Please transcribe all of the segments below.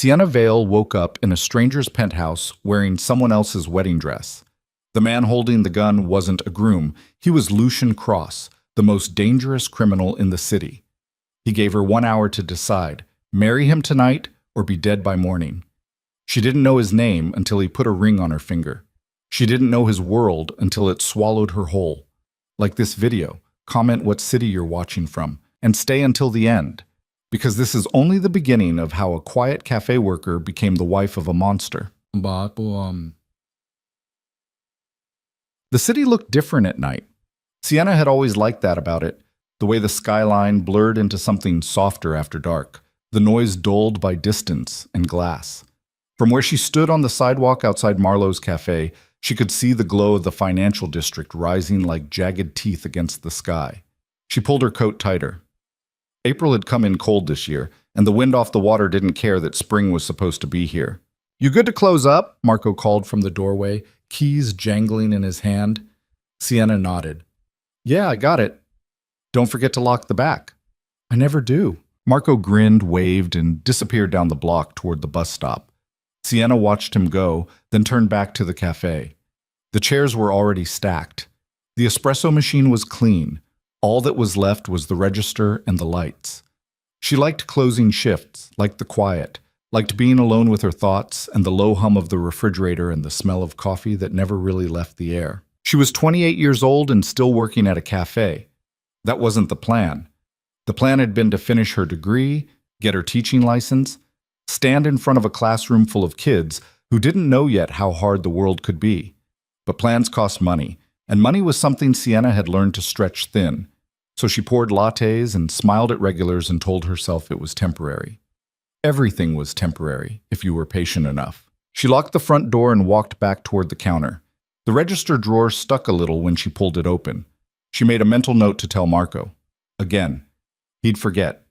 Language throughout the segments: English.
Sienna Vale woke up in a stranger's penthouse wearing someone else's wedding dress. The man holding the gun wasn't a groom. He was Lucian Cross, the most dangerous criminal in the city. He gave her 1 hour to decide, marry him tonight or be dead by morning. She didn't know his name until he put a ring on her finger. She didn't know his world until it swallowed her whole. Like this video, comment what city you're watching from, and stay until the end, because this is only the beginning of how a quiet cafe worker became the wife of a monster. The city looked different at night. Sienna had always liked that about it, the way the skyline blurred into something softer after dark, the noise dulled by distance and glass. From where she stood on the sidewalk outside Marlowe's cafe, she could see the glow of the financial district rising like jagged teeth against the sky. She pulled her coat tighter. April had come in cold this year, and the wind off the water didn't care that spring was supposed to be here. "You good to close up?" Marco called from the doorway, keys jangling in his hand. Sienna nodded. "Yeah, I got it. Don't forget to lock the back." "I never do." Marco grinned, waved, and disappeared down the block toward the bus stop. Sienna watched him go, then turned back to the cafe. The chairs were already stacked. The espresso machine was clean. All that was left was the register and the lights. She liked closing shifts, liked the quiet, liked being alone with her thoughts and the low hum of the refrigerator and the smell of coffee that never really left the air. She was 28 years old and still working at a cafe. That wasn't the plan. The plan had been to finish her degree, get her teaching license, stand in front of a classroom full of kids who didn't know yet how hard the world could be. But plans cost money, and money was something Sienna had learned to stretch thin. So she poured lattes and smiled at regulars and told herself it was temporary. Everything was temporary, if you were patient enough. She locked the front door and walked back toward the counter. The register drawer stuck a little when she pulled it open. She made a mental note to tell Marco. Again. He'd forget.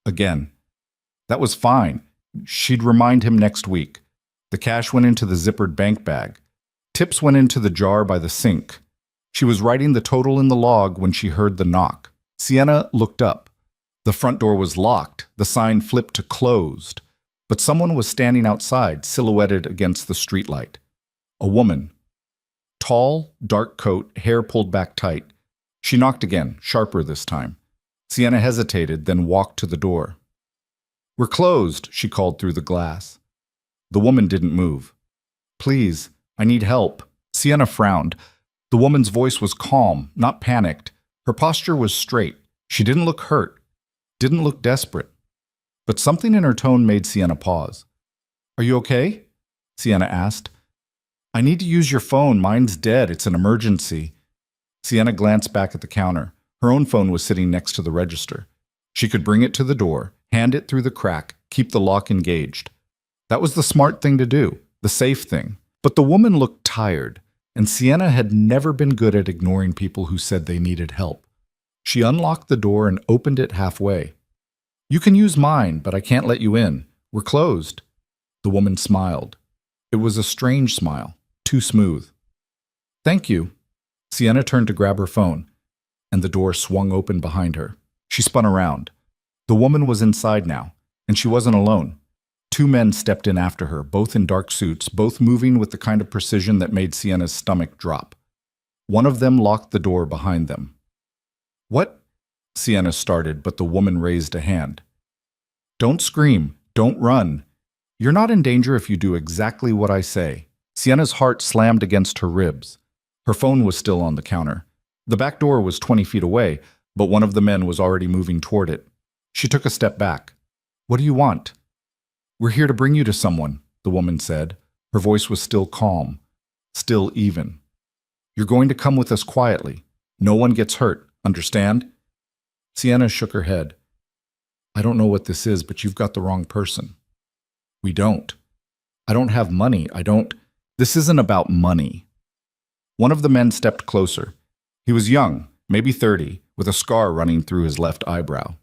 Again. That was fine. She'd remind him next week. The cash went into the zippered bank bag. Tips went into the jar by the sink. She was writing the total in the log when she heard the knock. Sienna looked up. The front door was locked. The sign flipped to closed. But someone was standing outside, silhouetted against the streetlight. A woman. Tall, dark coat, hair pulled back tight. She knocked again, sharper this time. Sienna hesitated, then walked to the door. "We're closed," she called through the glass. The woman didn't move. "Please, I need help." Sienna frowned. The woman's voice was calm, not panicked. Her posture was straight. She didn't look hurt, didn't look desperate. But something in her tone made Sienna pause. "Are you okay?" Sienna asked. "I need to use your phone. Mine's dead. It's an emergency." Sienna glanced back at the counter. Her own phone was sitting next to the register. She could bring it to the door, hand it through the crack, keep the lock engaged. That was the smart thing to do, the safe thing. But the woman looked tired, and Sienna had never been good at ignoring people who said they needed help. She unlocked the door and opened it halfway. "You can use mine, but I can't let you in. We're closed." The woman smiled. It was a strange smile, too smooth. "Thank you." Sienna turned to grab her phone, and the door swung open behind her. She spun around. The woman was inside now, and she wasn't alone. 2 men stepped in after her, both in dark suits, both moving with the kind of precision that made Sienna's stomach drop. One of them locked the door behind them. "What?" Sienna started, but the woman raised a hand. "Don't scream. Don't run. You're not in danger if you do exactly what I say." Sienna's heart slammed against her ribs. Her phone was still on the counter. The back door was 20 feet away, but one of the men was already moving toward it. She took a step back. "What do you want?" "We're here to bring you to someone," the woman said. Her voice was still calm, still even. "You're going to come with us quietly. No one gets hurt, understand?" Sienna shook her head. "I don't know what this is, but you've got the wrong person." "We don't. I don't have money. This isn't about money." One of the men stepped closer. He was young, maybe 30, with a scar running through his left eyebrow.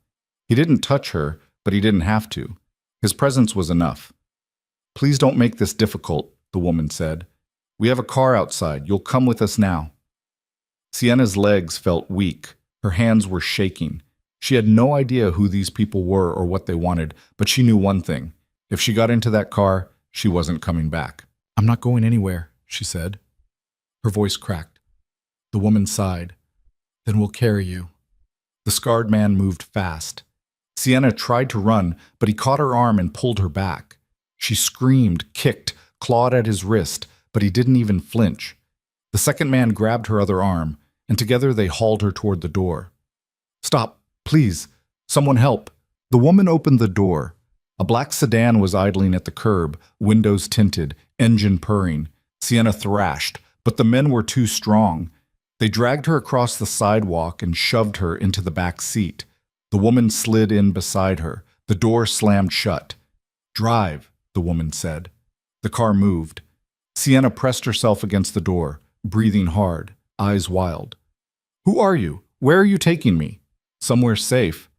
He didn't touch her, but he didn't have to. His presence was enough. "Please don't make this difficult," the woman said. "We have a car outside. You'll come with us now." Sienna's legs felt weak. Her hands were shaking. She had no idea who these people were or what they wanted, but she knew one thing. If she got into that car, she wasn't coming back. "I'm not going anywhere," she said. Her voice cracked. The woman sighed. "Then we'll carry you." The scarred man moved fast. Sienna tried to run, but he caught her arm and pulled her back. She screamed, kicked, clawed at his wrist, but he didn't even flinch. The second man grabbed her other arm, and together they hauled her toward the door. "Stop, please. Someone help." The woman opened the door. A black sedan was idling at the curb, windows tinted, engine purring. Sienna thrashed, but the men were too strong. They dragged her across the sidewalk and shoved her into the back seat. The woman slid in beside her. The door slammed shut. "Drive," the woman said. The car moved. Sienna pressed herself against the door, breathing hard, eyes wild. "Who are you? Where are you taking me?" "Somewhere safe."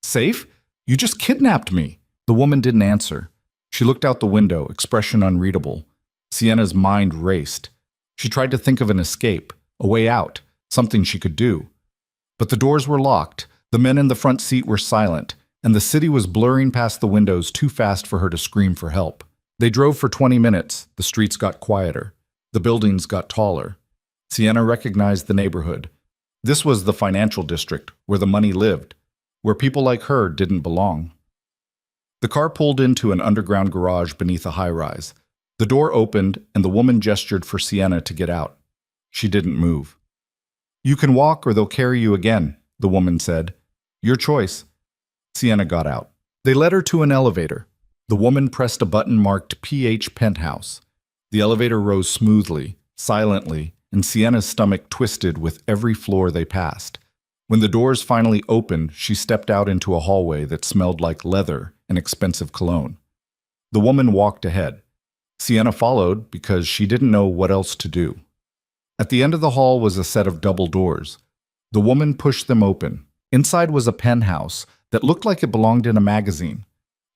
"Safe? You just kidnapped me." The woman didn't answer. She looked out the window, expression unreadable. Sienna's mind raced. She tried to think of an escape, a way out, something she could do. But the doors were locked, the men in the front seat were silent, and the city was blurring past the windows too fast for her to scream for help. They drove for 20 minutes. The streets got quieter. The buildings got taller. Sienna recognized the neighborhood. This was the financial district, where the money lived, where people like her didn't belong. The car pulled into an underground garage beneath a high-rise. The door opened, and the woman gestured for Sienna to get out. She didn't move. "You can walk or they'll carry you again," the woman said. "Your choice." Sienna got out. They led her to an elevator. The woman pressed a button marked PH Penthouse. The elevator rose smoothly, silently, and Sienna's stomach twisted with every floor they passed. When the doors finally opened, she stepped out into a hallway that smelled like leather and expensive cologne. The woman walked ahead. Sienna followed because she didn't know what else to do. At the end of the hall was a set of double doors. The woman pushed them open. Inside was a penthouse that looked like it belonged in a magazine.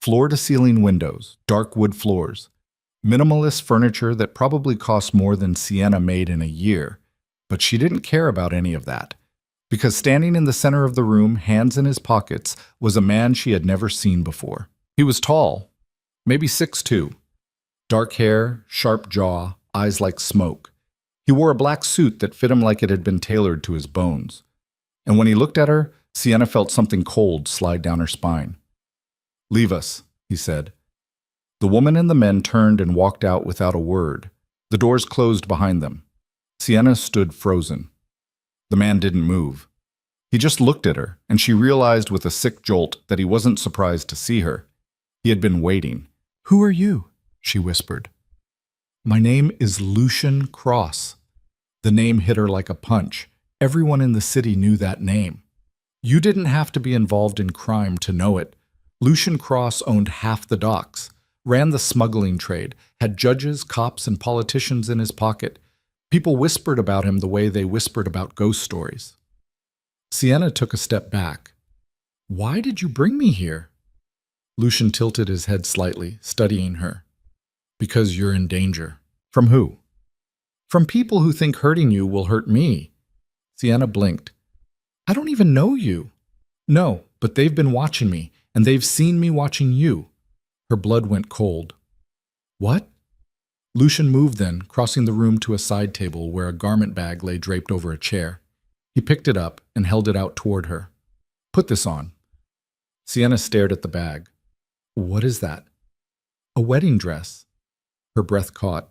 Floor-to-ceiling windows, dark wood floors. Minimalist furniture that probably cost more than Sienna made in a year. But she didn't care about any of that. Because standing in the center of the room, hands in his pockets, was a man she had never seen before. He was tall, maybe 6'2". Dark hair, sharp jaw, eyes like smoke. He wore a black suit that fit him like it had been tailored to his bones. And when he looked at her, Sienna felt something cold slide down her spine. "Leave us," he said. The woman and the men turned and walked out without a word. The doors closed behind them. Sienna stood frozen. The man didn't move. He just looked at her, and she realized with a sick jolt that he wasn't surprised to see her. He had been waiting. "Who are you?" she whispered. "My name is Lucian Cross." The name hit her like a punch. Everyone in the city knew that name. You didn't have to be involved in crime to know it. Lucian Cross owned half the docks, ran the smuggling trade, had judges, cops, and politicians in his pocket. People whispered about him the way they whispered about ghost stories. Sienna took a step back. "Why did you bring me here?" Lucian tilted his head slightly, studying her. "Because you're in danger." "From who?" "From people who think hurting you will hurt me." Sienna blinked. "I don't even know you." "No, but they've been watching me, and they've seen me watching you." Her blood went cold. "What?" Lucian moved then, crossing the room to a side table where a garment bag lay draped over a chair. He picked it up and held it out toward her. "Put this on." Sienna stared at the bag. "What is that?" "A wedding dress." Her breath caught.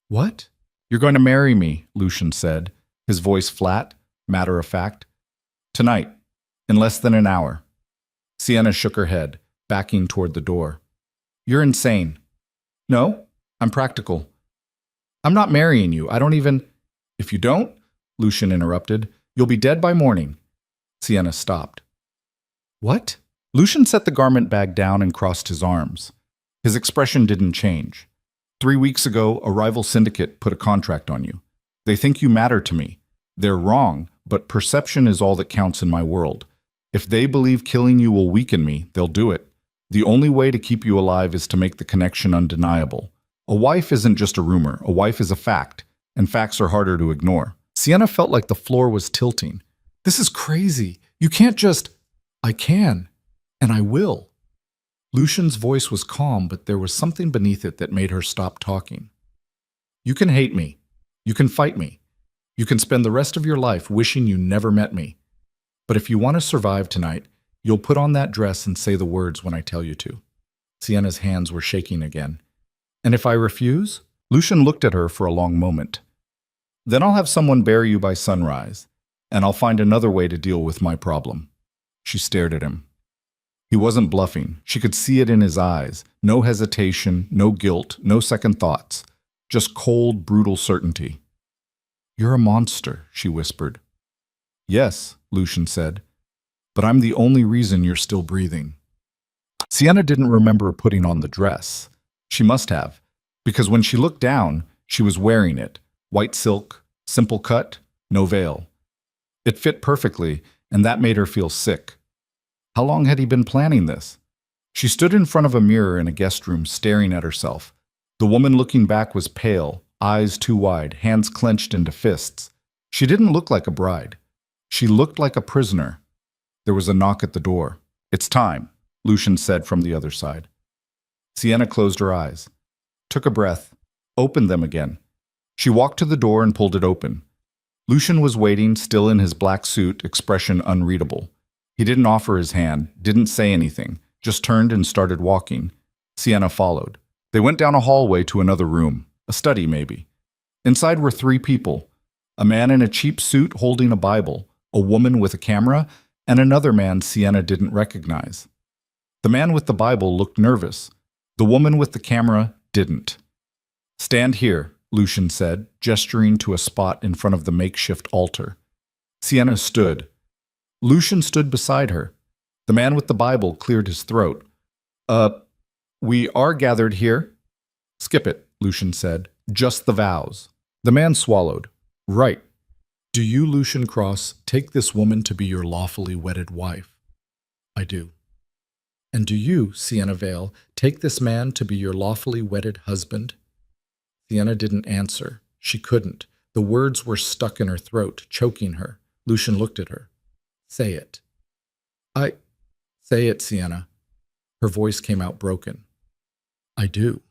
"What?" "You're going to marry me," Lucian said, his voice flat, matter-of-fact. "Tonight, in less than an hour." Sienna shook her head, backing toward the door. "You're insane." "No, I'm practical." "I'm not marrying you. I don't even—" "If you don't," Lucian interrupted, "you'll be dead by morning." Sienna stopped. "What?" Lucian set the garment bag down and crossed his arms. His expression didn't change. 3 weeks ago, a rival syndicate put a contract on you. They think you matter to me. They're wrong, but perception is all that counts in my world. If they believe killing you will weaken me, they'll do it. The only way to keep you alive is to make the connection undeniable. A wife isn't just a rumor. A wife is a fact, and facts are harder to ignore. Sienna felt like the floor was tilting. "This is crazy. You can't just—" "I can, and I will." Lucian's voice was calm, but there was something beneath it that made her stop talking. You can hate me. You can fight me. You can spend the rest of your life wishing you never met me. But if you want to survive tonight, you'll put on that dress and say the words when I tell you to. Sienna's hands were shaking again. And if I refuse? Lucian looked at her for a long moment. Then I'll have someone bury you by sunrise, and I'll find another way to deal with my problem. She stared at him. He wasn't bluffing. She could see it in his eyes. No hesitation, no guilt, no second thoughts. Just cold, brutal certainty. You're a monster, she whispered. Yes, Lucian said, but I'm the only reason you're still breathing. Sienna didn't remember putting on the dress. She must have, because when she looked down, she was wearing it. White silk, simple cut, no veil. It fit perfectly, and that made her feel sick. How long had he been planning this? She stood in front of a mirror in a guest room, staring at herself. The woman looking back was pale, eyes too wide, hands clenched into fists. She didn't look like a bride. She looked like a prisoner. There was a knock at the door. It's time, Lucian said from the other side. Sienna closed her eyes, took a breath, opened them again. She walked to the door and pulled it open. Lucian was waiting, still in his black suit, expression unreadable. He didn't offer his hand, didn't say anything, just turned and started walking. Sienna followed. They went down a hallway to another room, a study maybe. Inside were 3 people, a man in a cheap suit holding a Bible, a woman with a camera, and another man Sienna didn't recognize. The man with the Bible looked nervous. The woman with the camera didn't. Stand here, Lucian said, gesturing to a spot in front of the makeshift altar. Sienna stood. Lucian stood beside her. The man with the Bible cleared his throat. We are gathered here. Skip it, Lucian said. Just the vows. The man swallowed. Right. Do you, Lucian Cross, take this woman to be your lawfully wedded wife? I do. And do you, Sienna Vale, take this man to be your lawfully wedded husband? Sienna didn't answer. She couldn't. The words were stuck in her throat, choking her. Lucian looked at her. Say it. Say it, Sienna. Her voice came out broken. I do.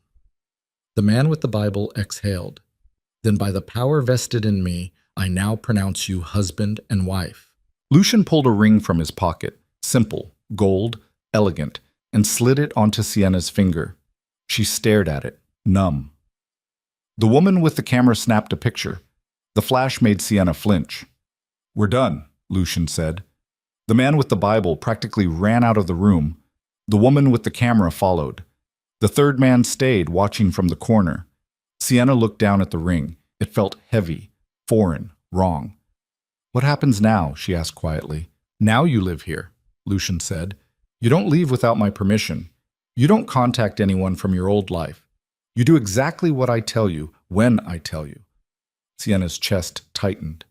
The man with the Bible exhaled. Then by the power vested in me, I now pronounce you husband and wife. Lucian pulled a ring from his pocket, simple, gold, elegant, and slid it onto Sienna's finger. She stared at it, numb. The woman with the camera snapped a picture. The flash made Sienna flinch. We're done, Lucian said. The man with the Bible practically ran out of the room. The woman with the camera followed. The third man stayed, watching from the corner. Sienna looked down at the ring. It felt heavy, foreign, wrong. What happens now? She asked quietly. Now you live here, Lucian said. You don't leave without my permission. You don't contact anyone from your old life. You do exactly what I tell you, when I tell you. Sienna's chest tightened.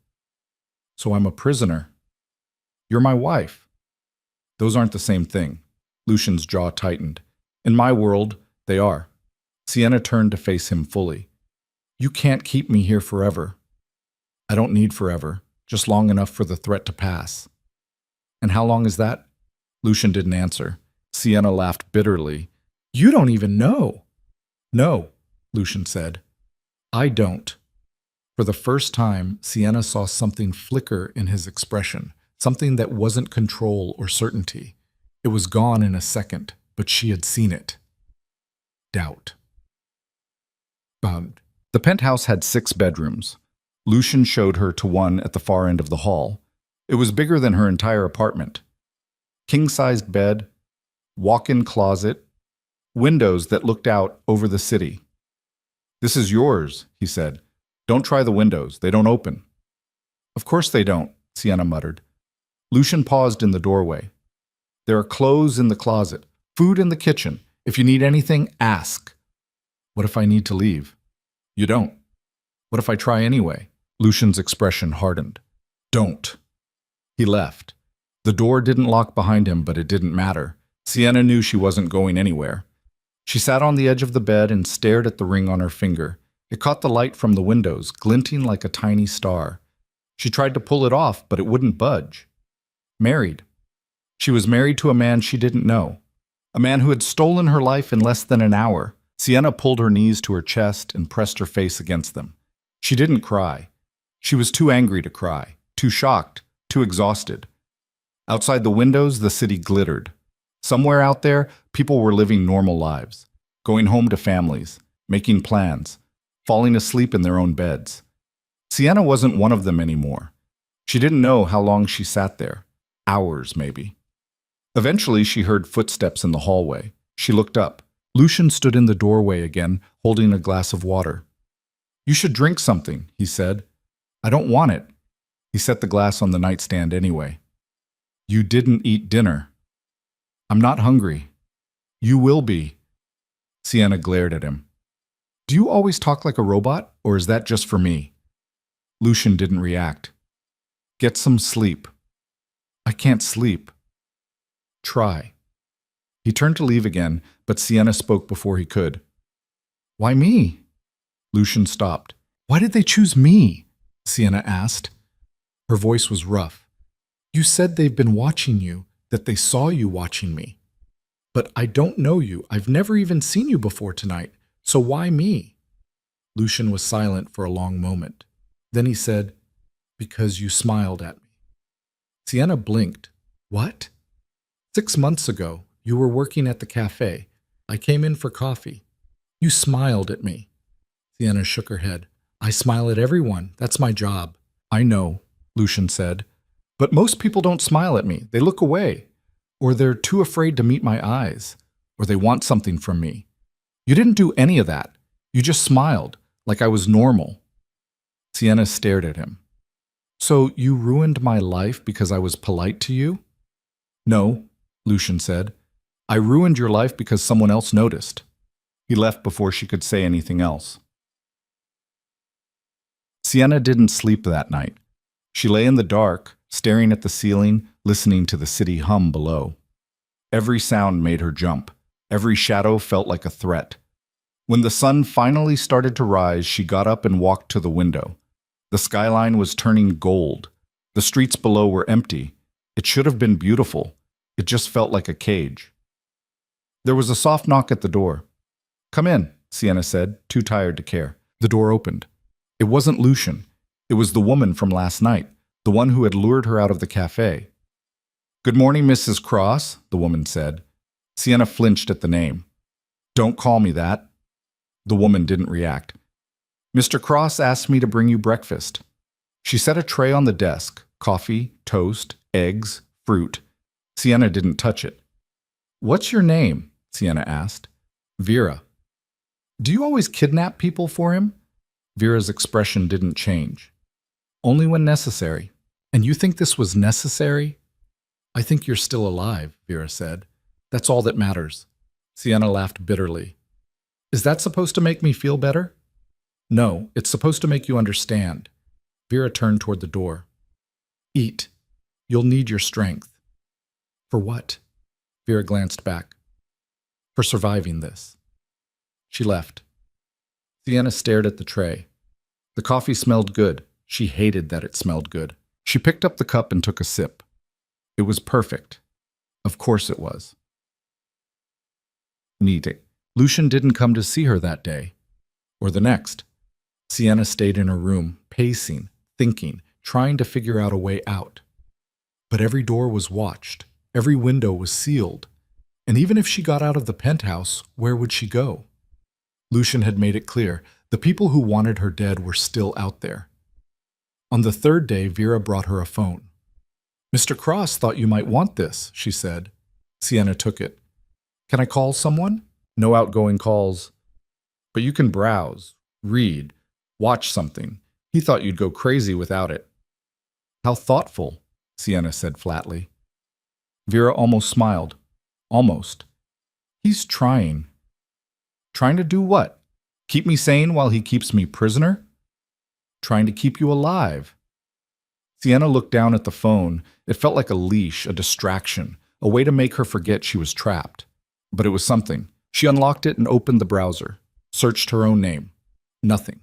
So I'm a prisoner. You're my wife. Those aren't the same thing. Lucian's jaw tightened. In my world, they are. Sienna turned to face him fully. You can't keep me here forever. I don't need forever, just long enough for the threat to pass. And how long is that? Lucian didn't answer. Sienna laughed bitterly. You don't even know. No, Lucian said. I don't. For the first time, Sienna saw something flicker in his expression, something that wasn't control or certainty. It was gone in a second, but she had seen it. Doubt. The penthouse had 6 bedrooms. Lucian showed her to one at the far end of the hall. It was bigger than her entire apartment. King-sized bed, walk-in closet, windows that looked out over the city. This is yours, he said. Don't try the windows. They don't open. Of course they don't, Sienna muttered. Lucian paused in the doorway. There are clothes in the closet, food in the kitchen. If you need anything, ask. What if I need to leave? You don't. What if I try anyway? Lucian's expression hardened. Don't. He left. The door didn't lock behind him, but it didn't matter. Sienna knew she wasn't going anywhere. She sat on the edge of the bed and stared at the ring on her finger. It caught the light from the windows, glinting like a tiny star. She tried to pull it off, but it wouldn't budge. Married. She was married to a man she didn't know. A man who had stolen her life in less than an hour. Sienna pulled her knees to her chest and pressed her face against them. She didn't cry. She was too angry to cry, too shocked, too exhausted. Outside the windows, the city glittered. Somewhere out there, people were living normal lives, going home to families, making plans, falling asleep in their own beds. Sienna wasn't one of them anymore. She didn't know how long she sat there. Hours, maybe. Eventually, she heard footsteps in the hallway. She looked up. Lucian stood in the doorway again, holding a glass of water. "You should drink something," he said. "I don't want it." He set the glass on the nightstand anyway. "You didn't eat dinner." "I'm not hungry." "You will be." Sienna glared at him. "Do you always talk like a robot, or is that just for me?" Lucian didn't react. "Get some sleep." "I can't sleep." "Try." He turned to leave again, but Sienna spoke before he could. "Why me?" Lucian stopped. "Why did they choose me?" Sienna asked. Her voice was rough. "You said they've been watching you, that they saw you watching me. But I don't know you. I've never even seen you before tonight. So why me?" Lucian was silent for a long moment. Then he said, "Because you smiled at me." Sienna blinked. "What?" "6 months ago, you were working at the cafe. I came in for coffee. You smiled at me." Sienna shook her head. "I smile at everyone. That's my job." "I know," Lucian said. "But most people don't smile at me. They look away. Or they're too afraid to meet my eyes. Or they want something from me. You didn't do any of that. You just smiled, like I was normal." Sienna stared at him. "So you ruined my life because I was polite to you?" "No," Lucian said. "I ruined your life because someone else noticed." He left before she could say anything else. Sienna didn't sleep that night. She lay in the dark, staring at the ceiling, listening to the city hum below. Every sound made her jump. Every shadow felt like a threat. When the sun finally started to rise, she got up and walked to the window. The skyline was turning gold. The streets below were empty. It should have been beautiful. It just felt like a cage. There was a soft knock at the door. "Come in," Sienna said, too tired to care. The door opened. It wasn't Lucian. It was the woman from last night, the one who had lured her out of the cafe. "Good morning, Mrs. Cross," the woman said. Sienna flinched at the name. "Don't call me that." The woman didn't react. "Mr. Cross asked me to bring you breakfast." She set a tray on the desk, coffee, toast, eggs, fruit. Sienna didn't touch it. "What's your name?" Sienna asked. "Vera." "Do you always kidnap people for him?" Vera's expression didn't change. "Only when necessary." "And you think this was necessary?" "I think you're still alive," Vera said. "That's all that matters." Sienna laughed bitterly. "Is that supposed to make me feel better?" "No, it's supposed to make you understand." Vera turned toward the door. "Eat. You'll need your strength." "For what?" Vera glanced back. "For surviving this." She left. Sienna stared at the tray. The coffee smelled good. She hated that it smelled good. She picked up the cup and took a sip. It was perfect. Of course it was. Neat. Lucian didn't come to see her that day. Or the next. Sienna stayed in her room, pacing, thinking, trying to figure out a way out. But every door was watched. Every window was sealed. And even if she got out of the penthouse, where would she go? Lucian had made it clear. The people who wanted her dead were still out there. On the third day, Vera brought her a phone. "Mr. Cross thought you might want this," she said. Sienna took it. "Can I call someone?" "No outgoing calls. But you can browse, read, watch something. He thought you'd go crazy without it." "How thoughtful," Sienna said flatly. Vera almost smiled. Almost. "He's trying." "Trying to do what? Keep me sane while he keeps me prisoner?" "Trying to keep you alive." Sienna looked down at the phone. It felt like a leash, a distraction, a way to make her forget she was trapped. But it was something. She unlocked it and opened the browser. Searched her own name. Nothing.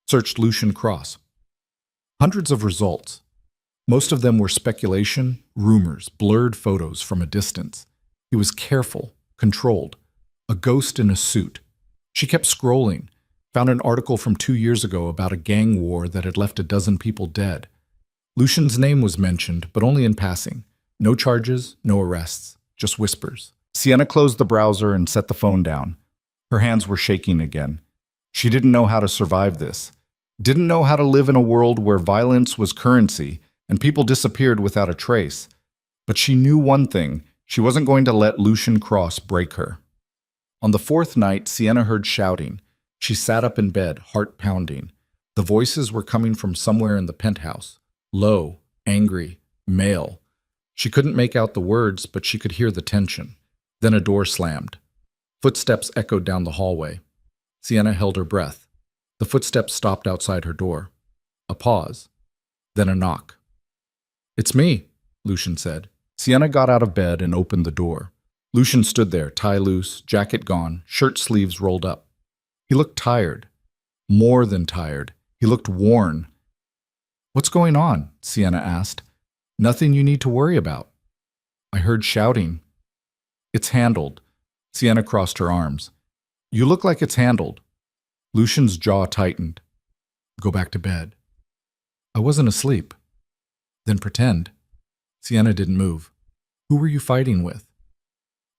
Searched Lucian Cross. Hundreds of results. Most of them were speculation, rumors, blurred photos from a distance. He was careful, controlled. A ghost in a suit. She kept scrolling, found an article from 2 years ago about a gang war that had left a dozen people dead. Lucian's name was mentioned, but only in passing. No charges, no arrests, just whispers. Sienna closed the browser and set the phone down. Her hands were shaking again. She didn't know how to survive this. Didn't know how to live in a world where violence was currency and people disappeared without a trace. But she knew one thing. She wasn't going to let Lucian Cross break her. On the fourth night, Sienna heard shouting. She sat up in bed, heart pounding. The voices were coming from somewhere in the penthouse. Low, angry, male. She couldn't make out the words, but she could hear the tension. Then a door slammed. Footsteps echoed down the hallway. Sienna held her breath. The footsteps stopped outside her door. A pause. Then a knock. "It's me," Lucian said. Sienna got out of bed and opened the door. Lucian stood there, tie loose, jacket gone, shirt sleeves rolled up. He looked tired. More than tired. He looked worn. "What's going on?" Sienna asked. "Nothing you need to worry about." "I heard shouting." "It's handled." Sienna crossed her arms. "You look like it's handled." Lucian's jaw tightened. "Go back to bed." "I wasn't asleep." "Then pretend." Sienna didn't move. "Who were you fighting with?"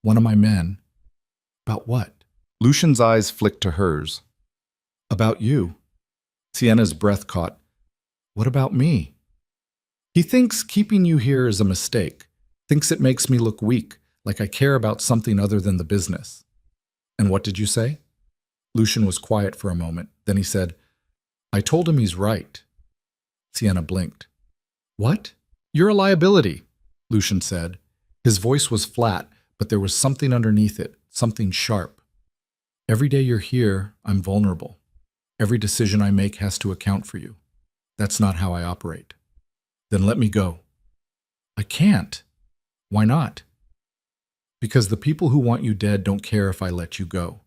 "One of my men." "About what?" Lucian's eyes flicked to hers. "About you." Sienna's breath caught. "What about me?" "He thinks keeping you here is a mistake. Thinks it makes me look weak, like I care about something other than the business." "And what did you say?" Lucian was quiet for a moment. Then he said, "I told him he's right." Sienna blinked. "What?" "You're a liability," Lucian said. His voice was flat, but there was something underneath it, something sharp. "Every day you're here, I'm vulnerable. Every decision I make has to account for you. That's not how I operate." "Then let me go." "I can't." "Why not?" "Because the people who want you dead don't care if I let you go.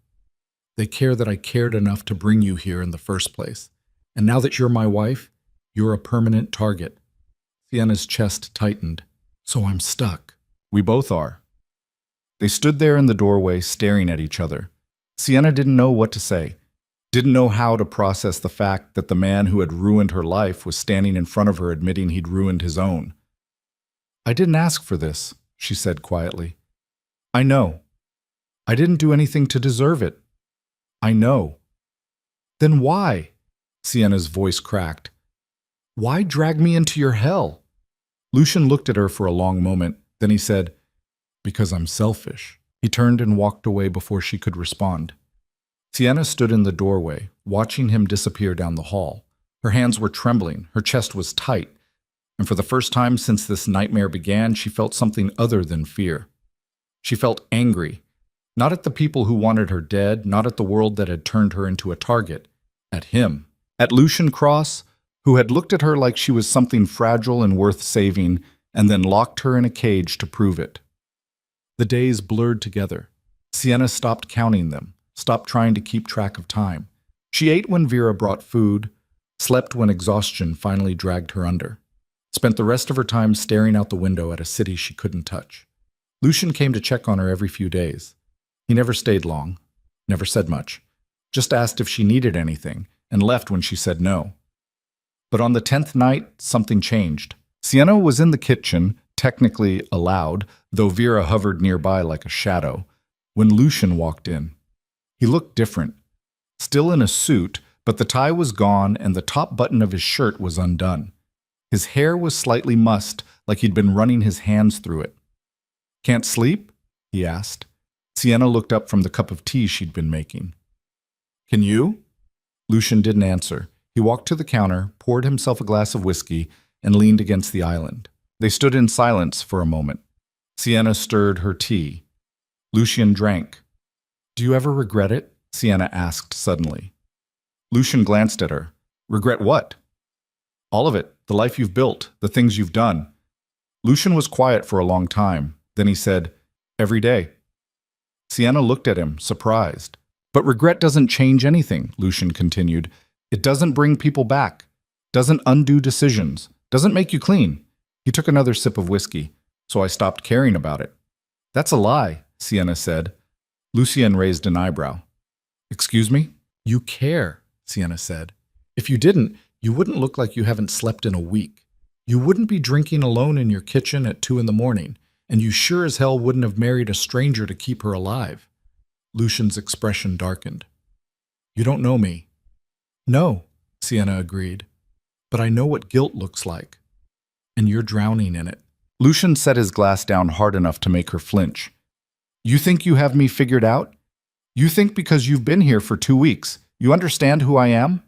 They care that I cared enough to bring you here in the first place. And now that you're my wife, you're a permanent target." Sienna's chest tightened. "So I'm stuck." "We both are." They stood there in the doorway, staring at each other. Sienna didn't know what to say, didn't know how to process the fact that the man who had ruined her life was standing in front of her admitting he'd ruined his own. "I didn't ask for this," she said quietly. "I know. I didn't do anything to deserve it. I know." "Then why?" Sienna's voice cracked. "Why drag me into your hell?" Lucian looked at her for a long moment. Then he said, "Because I'm selfish." He turned and walked away before she could respond. Sienna stood in the doorway, watching him disappear down the hall. Her hands were trembling, her chest was tight, and for the first time since this nightmare began, she felt something other than fear. She felt angry, not at the people who wanted her dead, not at the world that had turned her into a target, at him, at Lucian Cross, who had looked at her like she was something fragile and worth saving, and then locked her in a cage to prove it. The days blurred together. Sienna stopped counting them, stopped trying to keep track of time. She ate when Vera brought food, slept when exhaustion finally dragged her under, spent the rest of her time staring out the window at a city she couldn't touch. Lucian came to check on her every few days. He never stayed long, never said much, just asked if she needed anything, and left when she said no. But on the 10th night, something changed. Sienna was in the kitchen, technically allowed, though Vera hovered nearby like a shadow, when Lucian walked in. He looked different. Still in a suit, but the tie was gone and the top button of his shirt was undone. His hair was slightly mussed, like he'd been running his hands through it. "Can't sleep?" he asked. Sienna looked up from the cup of tea she'd been making. "Can you?" Lucian didn't answer. He walked to the counter, poured himself a glass of whiskey, and leaned against the island. They stood in silence for a moment. Sienna stirred her tea. Lucian drank. "Do you ever regret it?" Sienna asked suddenly. Lucian glanced at her. "Regret what?" "All of it. The life you've built, the things you've done." Lucian was quiet for a long time. Then he said, "Every day." Sienna looked at him, surprised. "But regret doesn't change anything," Lucian continued. "It doesn't bring people back, doesn't undo decisions, doesn't make you clean." He took another sip of whiskey. "So I stopped caring about it." "That's a lie," Sienna said. Lucien raised an eyebrow. Excuse me? You care, Sienna said. If you didn't, you wouldn't look like you haven't slept in a week. You wouldn't be drinking alone in your kitchen at 2 in the morning, and you sure as hell wouldn't have married a stranger to keep her alive. Lucian's expression darkened. You don't know me. No, Sienna agreed. But I know what guilt looks like. And you're drowning in it. Lucian set his glass down hard enough to make her flinch. You think you have me figured out? You think because you've been here for 2 weeks, you understand who I am?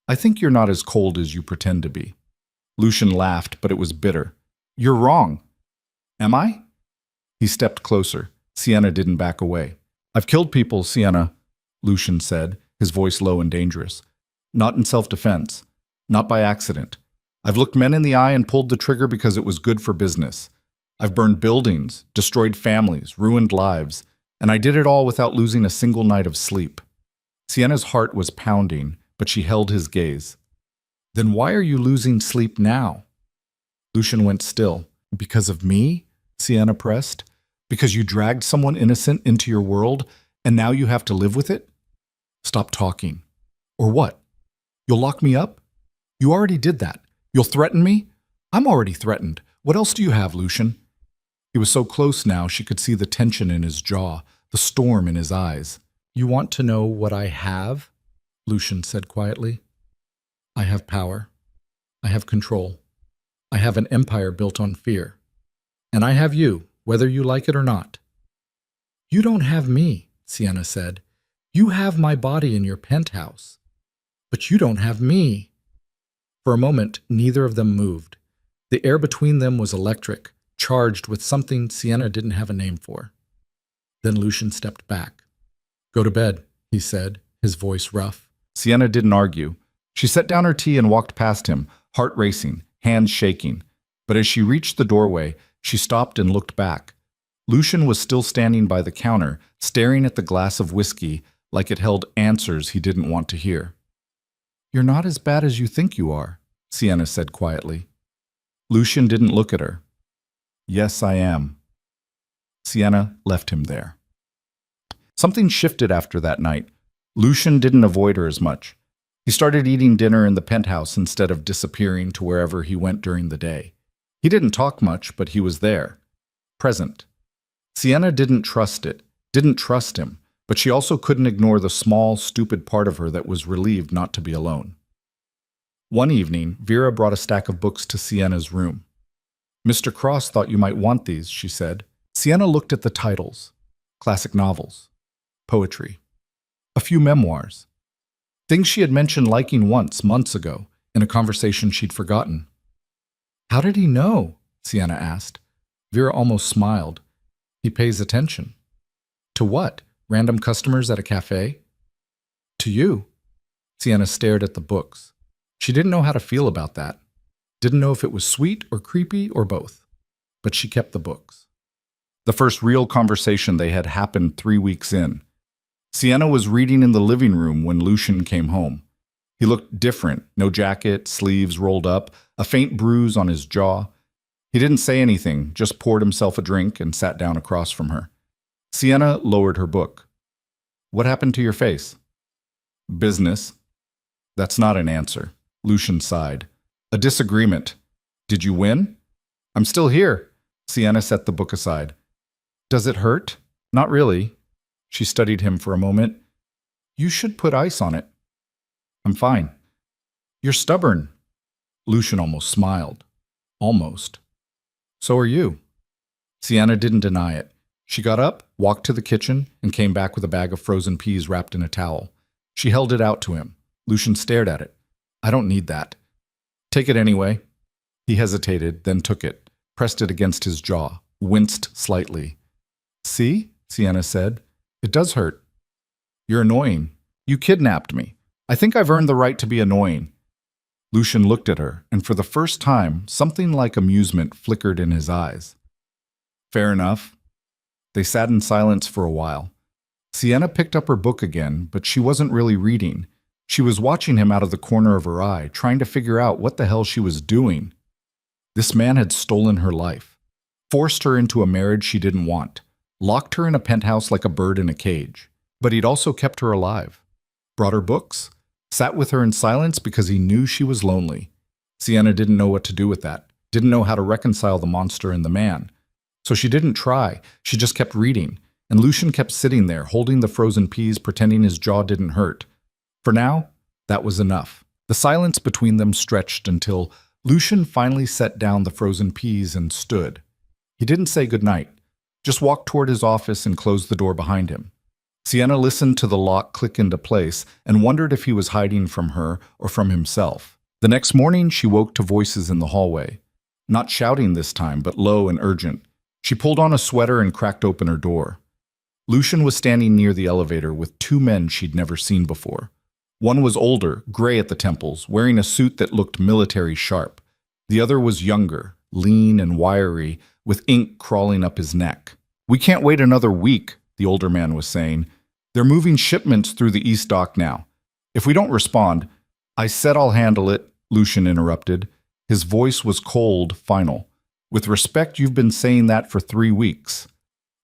I think you're not as cold as you pretend to be. Lucian laughed, but it was bitter. You're wrong. Am I? He stepped closer. Sienna didn't back away. I've killed people, Sienna, Lucian said, his voice low and dangerous. Not in self-defense. Not by accident. I've looked men in the eye and pulled the trigger because it was good for business. I've burned buildings, destroyed families, ruined lives, and I did it all without losing a single night of sleep. Sienna's heart was pounding, but she held his gaze. Then why are you losing sleep now? Lucian went still. Because of me? Sienna pressed. Because you dragged someone innocent into your world, and now you have to live with it? Stop talking. Or what? You'll lock me up? You already did that. You'll threaten me? I'm already threatened. What else do you have, Lucian? He was so close now she could see the tension in his jaw, the storm in his eyes. You want to know what I have? Lucian said quietly. I have power. I have control. I have an empire built on fear. And I have you, whether you like it or not. You don't have me, Sienna said. You have my body in your penthouse. But you don't have me. For a moment, neither of them moved. The air between them was electric, charged with something Sienna didn't have a name for. Then Lucian stepped back. Go to bed, he said, his voice rough. Sienna didn't argue. She set down her tea and walked past him, heart racing, hands shaking. But as she reached the doorway, she stopped and looked back. Lucian was still standing by the counter, staring at the glass of whiskey like it held answers he didn't want to hear. You're not as bad as you think you are, Sienna said quietly. Lucian didn't look at her. Yes, I am. Sienna left him there. Something shifted after that night. Lucian didn't avoid her as much. He started eating dinner in the penthouse instead of disappearing to wherever he went during the day. He didn't talk much, but he was there, present. Sienna didn't trust him, but she also couldn't ignore the small, stupid part of her that was relieved not to be alone. One evening, Vera brought a stack of books to Sienna's room. Mr. Cross thought you might want these, she said. Sienna looked at the titles. Classic novels. Poetry. A few memoirs. Things she had mentioned liking once, months ago, in a conversation she'd forgotten. How did he know? Sienna asked. Vera almost smiled. He pays attention. To what? Random customers at a cafe? To you. Sienna stared at the books. She didn't know how to feel about that. Didn't know if it was sweet or creepy or both. But she kept the books. The first real conversation they had happened 3 weeks in. Sienna was reading in the living room when Lucian came home. He looked different, no jacket, sleeves rolled up, a faint bruise on his jaw. He didn't say anything, just poured himself a drink and sat down across from her. Sienna lowered her book. What happened to your face? Business. That's not an answer. Lucian sighed. A disagreement. Did you win? I'm still here. Sienna set the book aside. Does it hurt? Not really. She studied him for a moment. You should put ice on it. I'm fine. You're stubborn. Lucian almost smiled. Almost. So are you. Sienna didn't deny it. She got up, walked to the kitchen, and came back with a bag of frozen peas wrapped in a towel. She held it out to him. Lucian stared at it. I don't need that. Take it anyway. He hesitated, then took it, pressed it against his jaw, winced slightly. See? Sienna said. It does hurt. You're annoying. You kidnapped me. I think I've earned the right to be annoying. Lucian looked at her, and for the first time, something like amusement flickered in his eyes. Fair enough. They sat in silence for a while. Sienna picked up her book again, but she wasn't really reading. She was watching him out of the corner of her eye, trying to figure out what the hell she was doing. This man had stolen her life, forced her into a marriage she didn't want, locked her in a penthouse like a bird in a cage. But he'd also kept her alive, brought her books, sat with her in silence because he knew she was lonely. Sienna didn't know what to do with that, didn't know how to reconcile the monster and the man. So she didn't try, she just kept reading, and Lucian kept sitting there, holding the frozen peas, pretending his jaw didn't hurt. For now, that was enough. The silence between them stretched until Lucian finally set down the frozen peas and stood. He didn't say goodnight, just walked toward his office and closed the door behind him. Sienna listened to the lock click into place and wondered if he was hiding from her or from himself. The next morning, she woke to voices in the hallway. Not shouting this time, but low and urgent. She pulled on a sweater and cracked open her door. Lucian was standing near the elevator with two men she'd never seen before. One was older, gray at the temples, wearing a suit that looked military sharp. The other was younger, lean and wiry, with ink crawling up his neck. "We can't wait another week," the older man was saying. "They're moving shipments through the East Dock now. If we don't respond—" "I said I'll handle it," Lucian interrupted. His voice was cold, final. "With respect, you've been saying that for 3 weeks."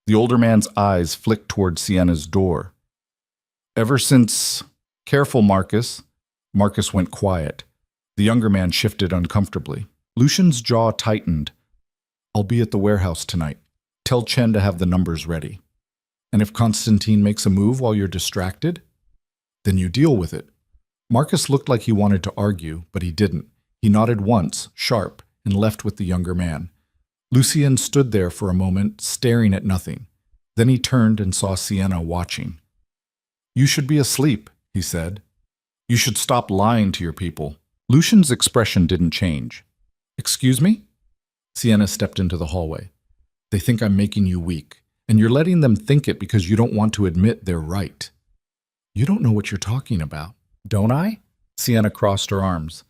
The older man's eyes flicked toward Sienna's door. "Ever since—" "Careful, Marcus." Marcus went quiet. The younger man shifted uncomfortably. Lucian's jaw tightened. "I'll be at the warehouse tonight. Tell Chen to have the numbers ready. And if Constantine makes a move while you're distracted, then you deal with it." Marcus looked like he wanted to argue, but he didn't. He nodded once, sharp, and left with the younger man. Lucien stood there for a moment, staring at nothing. Then he turned and saw Sienna watching. "You should be asleep," he said. "You should stop lying to your people." Lucian's expression didn't change. "Excuse me?" Sienna stepped into the hallway. "They think I'm making you weak, and you're letting them think it because you don't want to admit they're right." "You don't know what you're talking about." "Don't I?" Sienna crossed her arms.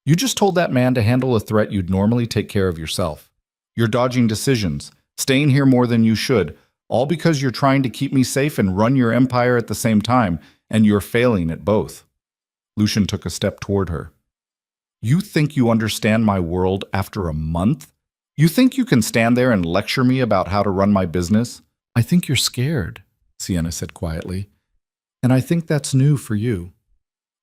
"You just told that man to handle a threat you'd normally take care of yourself. You're dodging decisions, staying here more than you should, all because you're trying to keep me safe and run your empire at the same time, and you're failing at both." Lucian took a step toward her. "You think you understand my world after a month? You think you can stand there and lecture me about how to run my business?" "I think you're scared," Sienna said quietly. "And I think that's new for you."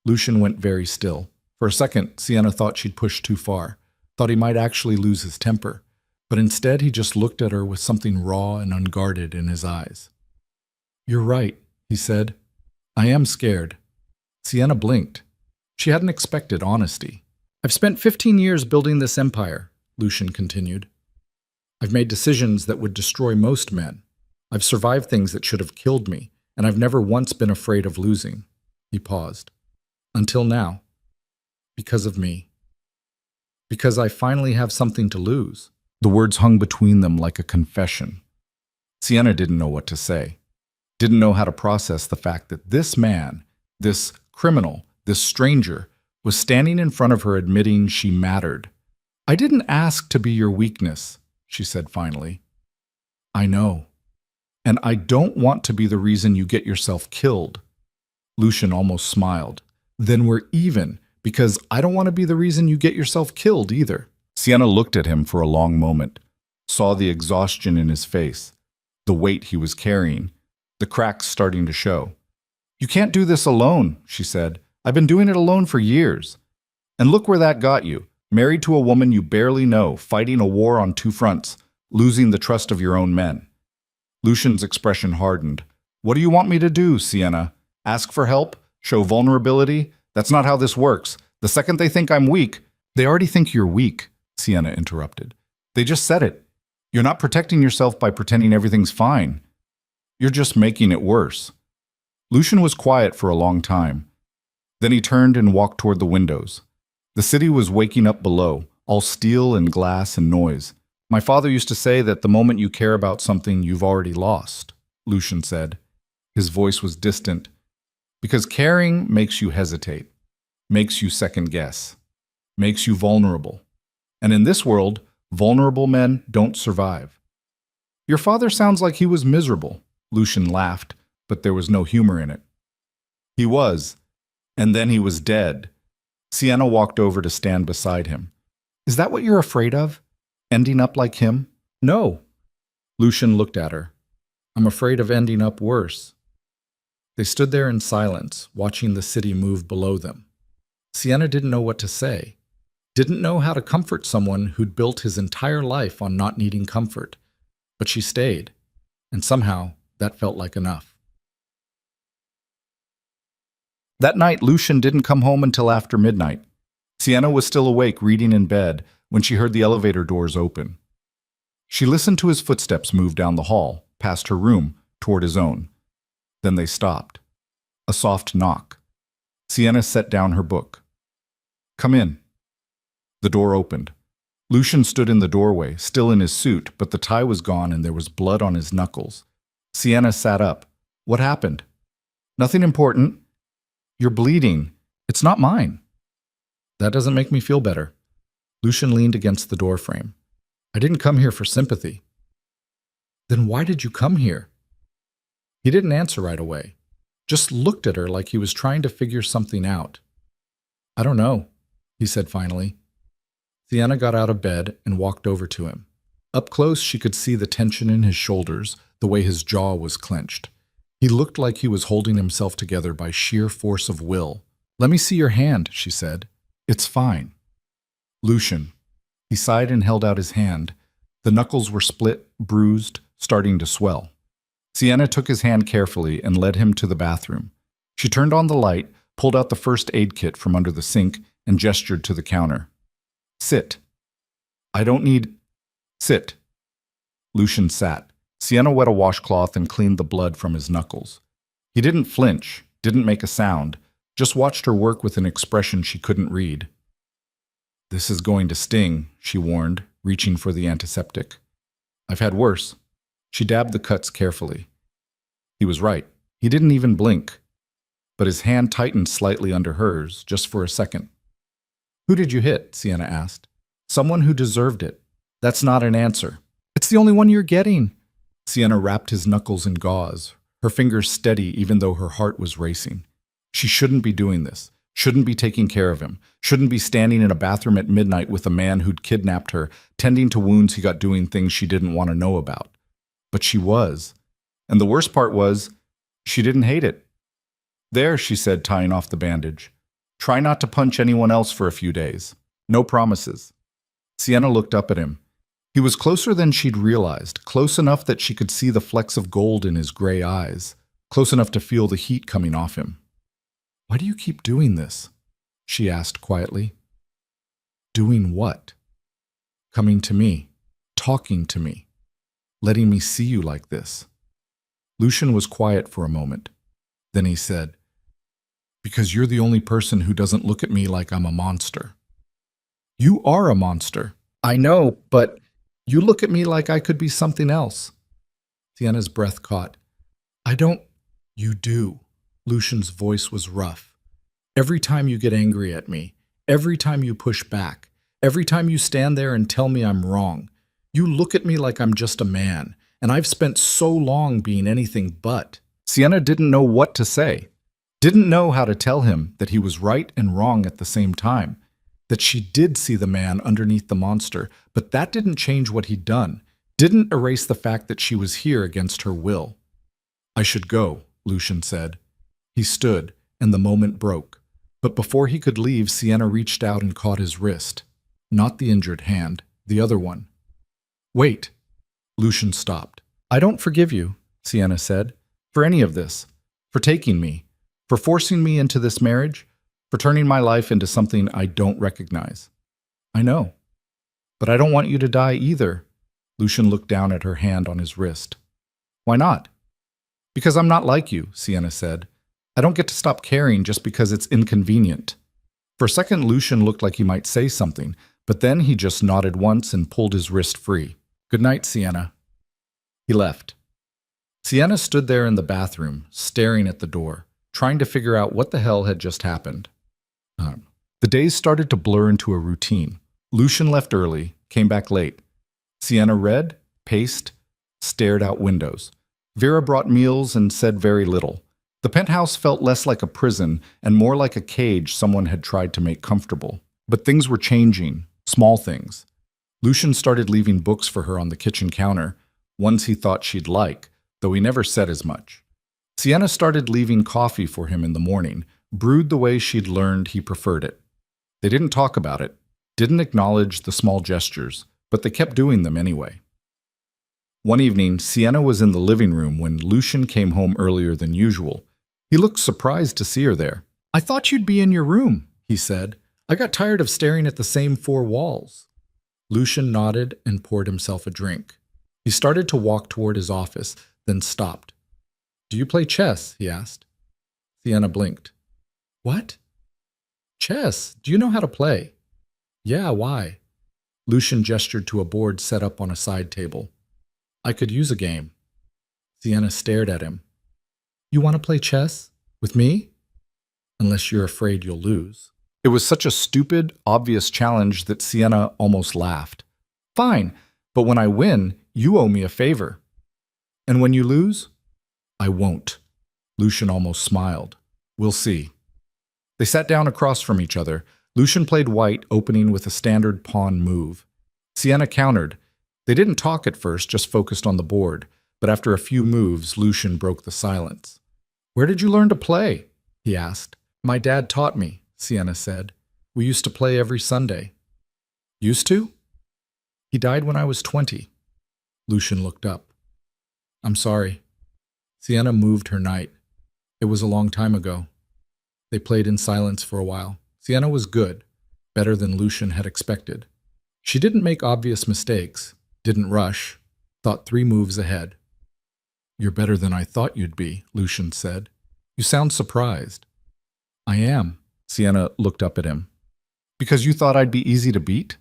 Lucian went very still. For a second, Sienna thought she'd pushed too far, thought he might actually lose his temper. But instead, he just looked at her with something raw and unguarded in his eyes. "You're right," he said. "I am scared." Sienna blinked. She hadn't expected honesty. "I've spent 15 years building this empire," Lucian continued. "I've made decisions that would destroy most men. I've survived things that should have killed me, and I've never once been afraid of losing." He paused. "Until now. Because of me. Because I finally have something to lose." The words hung between them like a confession. Sienna didn't know what to say, didn't know how to process the fact that this man, this criminal, this stranger, was standing in front of her admitting she mattered. "I didn't ask to be your weakness," she said finally. "I know. And I don't want to be the reason you get yourself killed." Lucian almost smiled. "Then we're even, because I don't want to be the reason you get yourself killed either." Sienna looked at him for a long moment, saw the exhaustion in his face, the weight he was carrying, the cracks starting to show. "You can't do this alone," she said. "I've been doing it alone for years. And look where that got you. Married to a woman you barely know, fighting a war on 2 fronts, losing the trust of your own men." Lucian's expression hardened. "What do you want me to do, Sienna? Ask for help? Show vulnerability? That's not how this works. The second they think I'm weak—" "They already think you're weak," Sienna interrupted. "They just said it. You're not protecting yourself by pretending everything's fine. You're just making it worse." Lucian was quiet for a long time. Then he turned and walked toward the windows. The city was waking up below, all steel and glass and noise. "My father used to say that the moment you care about something, you've already lost," Lucian said. His voice was distant. "Because caring makes you hesitate, makes you second guess, makes you vulnerable. And in this world, vulnerable men don't survive." "Your father sounds like he was miserable," Lucian laughed, but there was no humor in it. "He was. And then he was dead." Sienna walked over to stand beside him. "Is that what you're afraid of? Ending up like him?" "No." Lucian looked at her. I'm afraid of ending up worse. They stood there in silence, watching the city move below them. Sienna didn't know what to say, didn't know how to comfort someone who'd built his entire life on not needing comfort. But she stayed, and somehow that felt like enough. That night, Lucian didn't come home until after midnight. Sienna was still awake, reading in bed, when she heard the elevator doors open. She listened to his footsteps move down the hall, past her room, toward his own. Then they stopped. A soft knock. Sienna set down her book. "Come in." The door opened. Lucian stood in the doorway, still in his suit, but the tie was gone and there was blood on his knuckles. Sienna sat up. "What happened?" "Nothing important." "You're bleeding. It's not mine." "That doesn't make me feel better." Lucian leaned against the doorframe. "I didn't come here for sympathy." "Then why did you come here?" He didn't answer right away, just looked at her like he was trying to figure something out. "I don't know," he said finally. Sienna got out of bed and walked over to him. Up close, she could see the tension in his shoulders, the way his jaw was clenched. He looked like he was holding himself together by sheer force of will. "Let me see your hand," she said. "It's fine." "Lucian." He sighed and held out his hand. The knuckles were split, bruised, starting to swell. Sienna took his hand carefully and led him to the bathroom. She turned on the light, pulled out the first aid kit from under the sink, and gestured to the counter. "Sit." "I don't need—" "Sit." Lucian sat. Sienna wet a washcloth and cleaned the blood from his knuckles. He didn't flinch, didn't make a sound, just watched her work with an expression she couldn't read. "This is going to sting," she warned, reaching for the antiseptic. "I've had worse." She dabbed the cuts carefully. He was right. He didn't even blink. But his hand tightened slightly under hers, just for a second. "Who did you hit?" Sienna asked. "Someone who deserved it." "That's not an answer." "It's the only one you're getting." Sienna wrapped his knuckles in gauze, her fingers steady even though her heart was racing. She shouldn't be doing this, shouldn't be taking care of him, shouldn't be standing in a bathroom at midnight with a man who'd kidnapped her, tending to wounds he got doing things she didn't want to know about. But she was. And the worst part was, she didn't hate it. "There," she said, tying off the bandage. "Try not to punch anyone else for a few days. No promises." Sienna looked up at him. He was closer than she'd realized, close enough that she could see the flecks of gold in his gray eyes, close enough to feel the heat coming off him. "Why do you keep doing this?" she asked quietly. "Doing what?" "Coming to me, talking to me, letting me see you like this." Lucian was quiet for a moment. Then he said, "Because you're the only person who doesn't look at me like I'm a monster." "You are a monster." "I know, but you look at me like I could be something else." Sienna's breath caught. "I don't—" "You do." Lucian's voice was rough. "Every time you get angry at me, every time you push back, every time you stand there and tell me I'm wrong, you look at me like I'm just a man, and I've spent so long being anything but." Sienna didn't know what to say, didn't know how to tell him that he was right and wrong at the same time, that she did see the man underneath the monster, but that didn't change what he'd done, didn't erase the fact that she was here against her will. "I should go," Lucian said. He stood, and the moment broke. But before he could leave, Sienna reached out and caught his wrist. Not the injured hand, the other one. "Wait." Lucian stopped. "I don't forgive you," Sienna said, "for any of this, for taking me, for forcing me into this marriage, for turning my life into something I don't recognize. I know. But I don't want you to die either." Lucian looked down at her hand on his wrist. "Why not?" "Because I'm not like you," Sienna said. "I don't get to stop caring just because it's inconvenient." For a second, Lucian looked like he might say something, but then he just nodded once and pulled his wrist free. "Good night, Sienna." He left. Sienna stood there in the bathroom, staring at the door, trying to figure out what the hell had just happened. The days started to blur into a routine. Lucian left early, came back late. Sienna read, paced, stared out windows. Vera brought meals and said very little. The penthouse felt less like a prison and more like a cage someone had tried to make comfortable. But things were changing, small things. Lucian started leaving books for her on the kitchen counter, ones he thought she'd like, though he never said as much. Sienna started leaving coffee for him in the morning, brewed the way she'd learned he preferred it. They didn't talk about it, didn't acknowledge the small gestures, but they kept doing them anyway. One evening, Sienna was in the living room when Lucian came home earlier than usual. He looked surprised to see her there. "I thought you'd be in your room," he said. "I got tired of staring at the same four walls." Lucian nodded and poured himself a drink. He started to walk toward his office, then stopped. "Do you play chess?" he asked. Sienna blinked. "What?" "Chess. Do you know how to play?" "Yeah, why?" Lucian gestured to a board set up on a side table. "I could use a game." Sienna stared at him. "You want to play chess? With me? Unless you're afraid you'll lose." It was such a stupid, obvious challenge that Sienna almost laughed. "Fine, but when I win, you owe me a favor." "And when you lose?" "I won't." Lucian almost smiled. "We'll see." They sat down across from each other. Lucian played white, opening with a standard pawn move. Sienna countered. They didn't talk at first, just focused on the board, but after a few moves, Lucian broke the silence. "Where did you learn to play?" he asked. "My dad taught me," Sienna said. "We used to play every Sunday." "Used to?" "He died when I was 20. Lucian looked up. "I'm sorry." Sienna moved her knight. "It was a long time ago." They played in silence for a while. Sienna was good, better than Lucian had expected. She didn't make obvious mistakes, didn't rush, thought 3 moves ahead. "You're better than I thought you'd be," Lucian said. "You sound surprised." "I am." Sienna looked up at him. "Because you thought I'd be easy to beat?"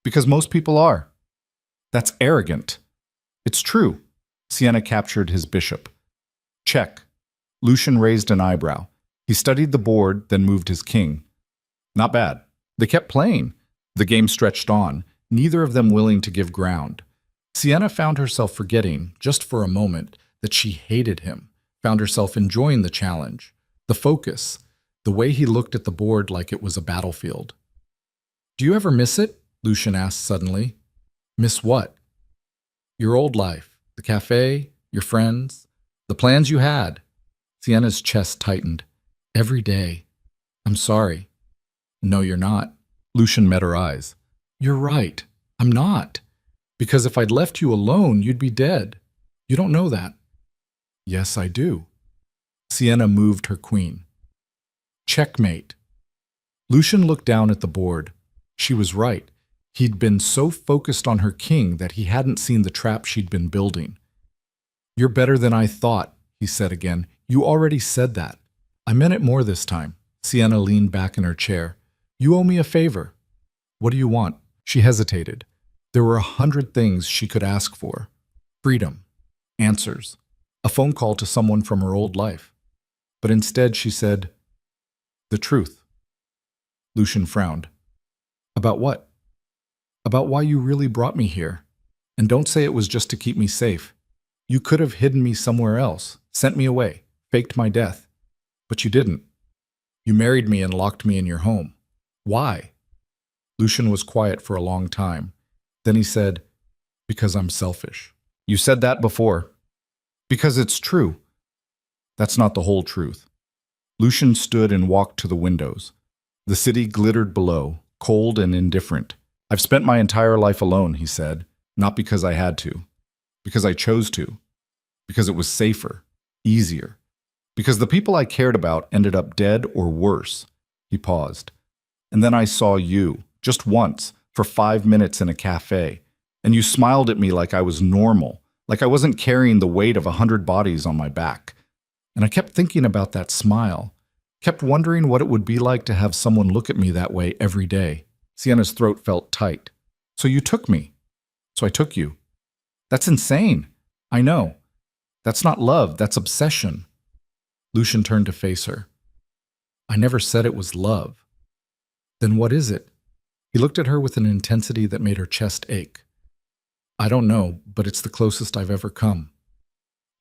"Because most people are." "That's arrogant." "It's true." Sienna captured his bishop. "Check." Lucian raised an eyebrow. He studied the board, then moved his king. Not bad. They kept playing. The game stretched on, neither of them willing to give ground. Sienna found herself forgetting, just for a moment, that she hated him, found herself enjoying the challenge, the focus, the way he looked at the board like it was a battlefield. "Do you ever miss it?" Lucian asked suddenly. "Miss what?" "Your old life, the cafe, your friends, the plans you had." Sienna's chest tightened. "Every day. I'm sorry." "No, you're not." Lucian met her eyes. "You're right. I'm not. Because if I'd left you alone, you'd be dead. You don't know that." "Yes, I do." Sienna moved her queen. "Checkmate." Lucian looked down at the board. She was right. He'd been so focused on her king that he hadn't seen the trap she'd been building. "You're better than I thought," he said again. "You already said that." "I meant it more this time." Sienna leaned back in her chair. "You owe me a favor." "What do you want?" She hesitated. There were 100 things she could ask for. Freedom. Answers. A phone call to someone from her old life. But instead she said, "The truth." Lucian frowned. "About what?" "About why you really brought me here. And don't say it was just to keep me safe. You could have hidden me somewhere else, sent me away, faked my death. But you didn't. You married me and locked me in your home. Why?" Lucian was quiet for a long time. Then he said, "Because I'm selfish." "You said that before." "Because it's true." "That's not the whole truth." Lucian stood and walked to the windows. The city glittered below, cold and indifferent. "I've spent my entire life alone," he said, "not because I had to. Because I chose to. Because it was safer, easier. Because the people I cared about ended up dead or worse." He paused. "And then I saw you, just once, for 5 minutes in a cafe. And you smiled at me like I was normal, like I wasn't carrying the weight of 100 bodies on my back. And I kept thinking about that smile, kept wondering what it would be like to have someone look at me that way every day." Sienna's throat felt tight. "So you took me. So I took you. That's insane. I know. That's not love, that's obsession." Lucian turned to face her. "I never said it was love." "Then what is it?" He looked at her with an intensity that made her chest ache. "I don't know, but it's the closest I've ever come."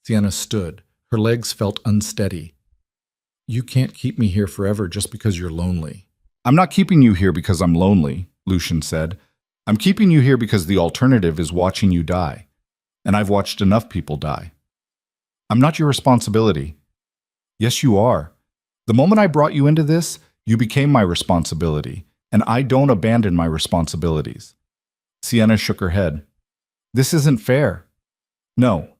Sienna stood. Her legs felt unsteady. "You can't keep me here forever just because you're lonely." "I'm not keeping you here because I'm lonely," Lucian said. "I'm keeping you here because the alternative is watching you die. And I've watched enough people die." I'm not your responsibility. Yes, you are. The moment I brought you into this, you became my responsibility, and I don't abandon my responsibilities. Sienna shook her head. This isn't fair. No,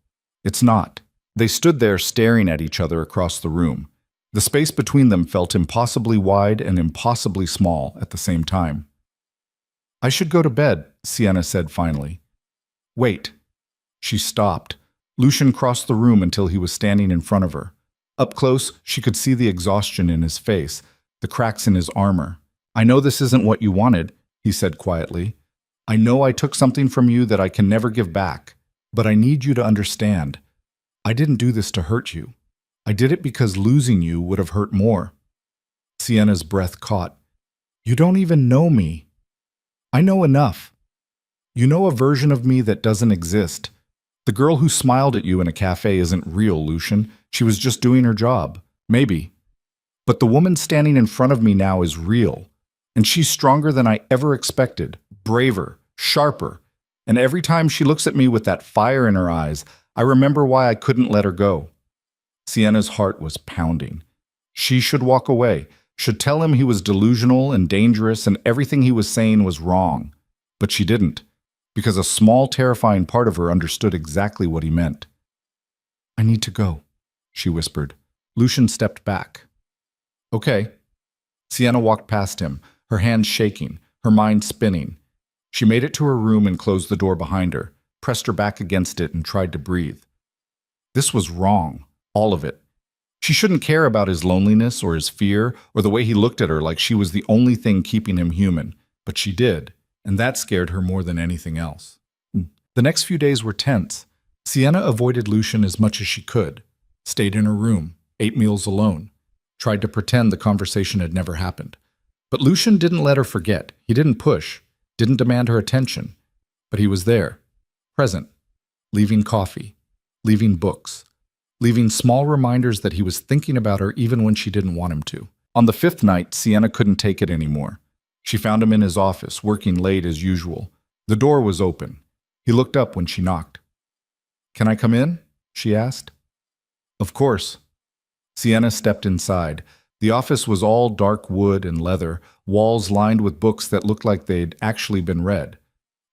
it's not. They stood there staring at each other across the room. The space between them felt impossibly wide and impossibly small at the same time. I should go to bed, Sienna said finally. Wait. She stopped. Lucian crossed the room until he was standing in front of her. Up close, she could see the exhaustion in his face, the cracks in his armor. I know this isn't what you wanted, he said quietly. I know I took something from you that I can never give back, but I need you to understand. I didn't do this to hurt you. I did it because losing you would have hurt more. Sienna's breath caught. You don't even know me. I know enough. You know a version of me that doesn't exist. The girl who smiled at you in a cafe isn't real, Lucian. She was just doing her job. Maybe. But the woman standing in front of me now is real. And she's stronger than I ever expected, braver, sharper. And every time she looks at me with that fire in her eyes, I remember why I couldn't let her go. Sienna's heart was pounding. She should walk away, should tell him he was delusional and dangerous and everything he was saying was wrong. But she didn't, because a small, terrifying part of her understood exactly what he meant. I need to go, she whispered. Lucian stepped back. Okay. Sienna walked past him, her hands shaking, her mind spinning. She made it to her room and closed the door behind her, pressed her back against it and tried to breathe. This was wrong, all of it. She shouldn't care about his loneliness or his fear or the way he looked at her like she was the only thing keeping him human, but she did, and that scared her more than anything else. The next few days were tense. Sienna avoided Lucian as much as she could, stayed in her room, ate meals alone, tried to pretend the conversation had never happened. But Lucian didn't let her forget. He didn't push, didn't demand her attention. But he was there, present, leaving coffee, leaving books, leaving small reminders that he was thinking about her even when she didn't want him to. On the fifth night, Sienna couldn't take it anymore. She found him in his office, working late as usual. The door was open. He looked up when she knocked. Can I come in? She asked. Of course. Sienna stepped inside. The office was all dark wood and leather, walls lined with books that looked like they'd actually been read.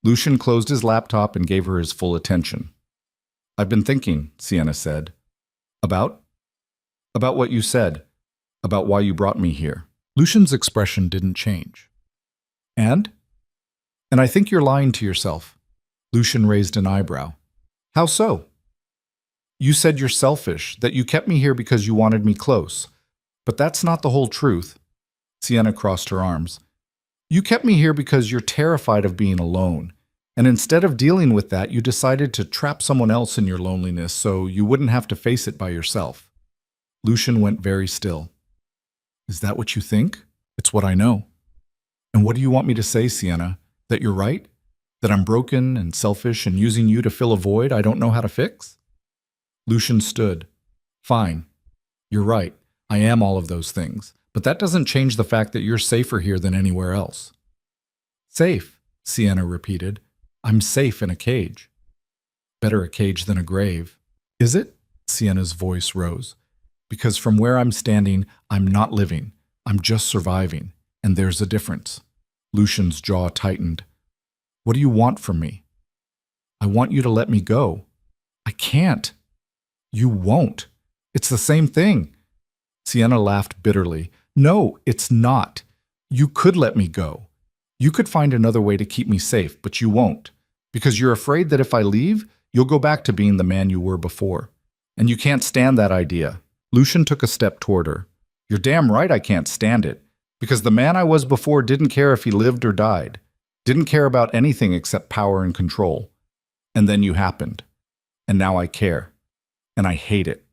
Lucian closed his laptop and gave her his full attention. I've been thinking, Sienna said. About? About what you said. About why you brought me here. Lucian's expression didn't change. And? And I think you're lying to yourself. Lucian raised an eyebrow. How so? You said you're selfish, that you kept me here because you wanted me close. But that's not the whole truth. Sienna crossed her arms. You kept me here because you're terrified of being alone. And instead of dealing with that, you decided to trap someone else in your loneliness so you wouldn't have to face it by yourself. Lucian went very still. Is that what you think? It's what I know. And what do you want me to say, Sienna? That you're right? That I'm broken and selfish and using you to fill a void I don't know how to fix? Lucian stood. Fine. You're right. I am all of those things. But that doesn't change the fact that you're safer here than anywhere else. Safe, Sienna repeated. I'm safe in a cage. Better a cage than a grave. Is it? Sienna's voice rose. Because from where I'm standing, I'm not living. I'm just surviving. And there's a difference. Lucian's jaw tightened. What do you want from me? I want you to let me go. I can't. You won't. It's the same thing. Sienna laughed bitterly. No, it's not. You could let me go. You could find another way to keep me safe, but you won't. Because you're afraid that if I leave, you'll go back to being the man you were before. And you can't stand that idea. Lucian took a step toward her. You're damn right I can't stand it. Because the man I was before didn't care if he lived or died. Didn't care about anything except power and control. And then you happened. And now I care. And I hate it.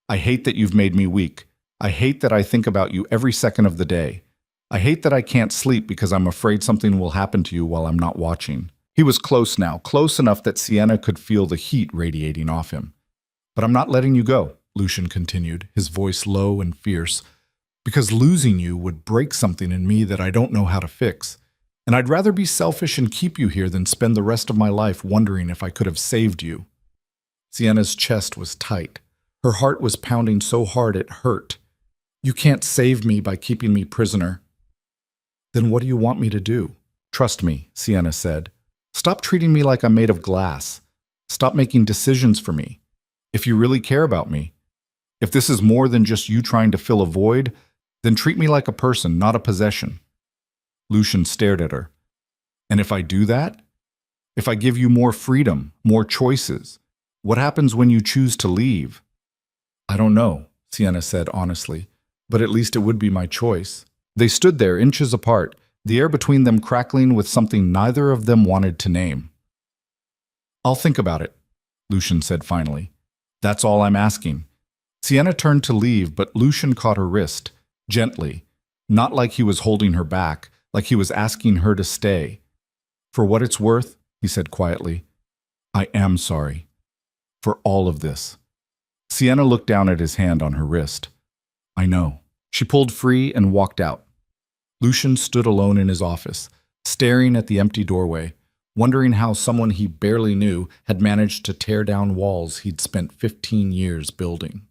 I hate that you've made me weak. I hate that I think about you every second of the day. I hate that I can't sleep because I'm afraid something will happen to you while I'm not watching. He was close now, close enough that Sienna could feel the heat radiating off him. But I'm not letting you go, Lucian continued, his voice low and fierce, because losing you would break something in me that I don't know how to fix. And I'd rather be selfish and keep you here than spend the rest of my life wondering if I could have saved you. Sienna's chest was tight. Her heart was pounding so hard it hurt. You can't save me by keeping me prisoner. Then what do you want me to do? Trust me, Sienna said. Stop treating me like I'm made of glass. Stop making decisions for me. If you really care about me, if this is more than just you trying to fill a void, then treat me like a person, not a possession. Lucian stared at her. And if I do that? If I give you more freedom, more choices, what happens when you choose to leave? I don't know, Sienna said honestly, but at least it would be my choice. They stood there inches apart, the air between them crackling with something neither of them wanted to name. I'll think about it, Lucian said finally. That's all I'm asking. Sienna turned to leave, but Lucian caught her wrist, gently, not like he was holding her back, like he was asking her to stay. For what it's worth, he said quietly, I am sorry. For all of this. Sienna looked down at his hand on her wrist. I know. She pulled free and walked out. Lucian stood alone in his office, staring at the empty doorway, wondering how someone he barely knew had managed to tear down walls he'd spent 15 years building.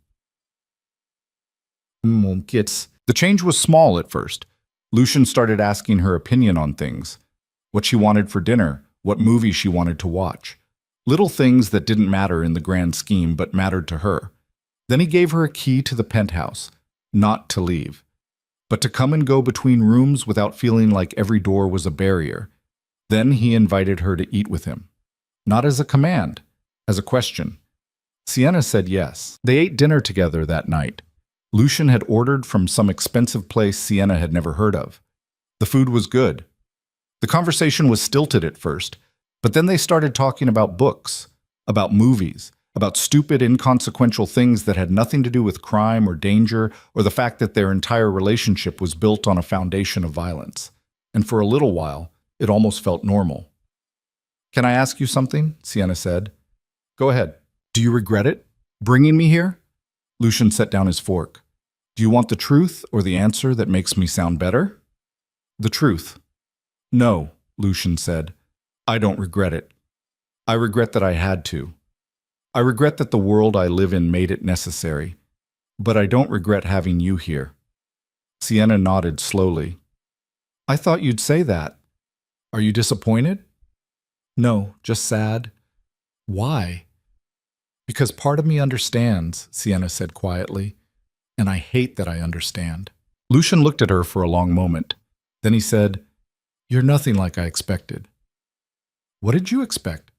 The change was small at first. Lucian started asking her opinion on things. What she wanted for dinner, what movie she wanted to watch. Little things that didn't matter in the grand scheme but mattered to her. Then he gave her a key to the penthouse, not to leave, but to come and go between rooms without feeling like every door was a barrier. Then he invited her to eat with him. Not as a command, as a question. Sienna said yes. They ate dinner together that night. Lucian had ordered from some expensive place Sienna had never heard of. The food was good. The conversation was stilted at first, but then they started talking about books, about movies, about stupid, inconsequential things that had nothing to do with crime or danger or the fact that their entire relationship was built on a foundation of violence. And for a little while, it almost felt normal. Can I ask you something? Sienna said. Go ahead. Do you regret it? Bringing me here? Lucian set down his fork. Do you want the truth or the answer that makes me sound better? The truth. No, Lucian said. I don't regret it. I regret that I had to. I regret that the world I live in made it necessary. But I don't regret having you here. Sienna nodded slowly. I thought you'd say that. Are you disappointed? No, just sad. Why? Because part of me understands, Sienna said quietly, and I hate that I understand. Lucian looked at her for a long moment. Then he said, You're nothing like I expected. What did you expect?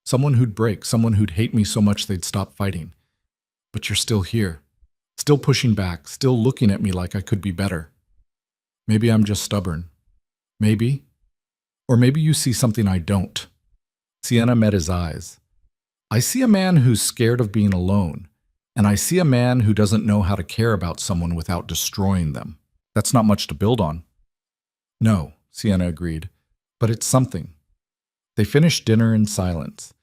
Someone who'd break, someone who'd hate me so much they'd stop fighting. But you're still here, still pushing back, still looking at me like I could be better. Maybe I'm just stubborn. Maybe. Or maybe you see something I don't. Sienna met his eyes. I see a man who's scared of being alone, and I see a man who doesn't know how to care about someone without destroying them. That's not much to build on. No, Sienna agreed, but it's something. They finished dinner in silence,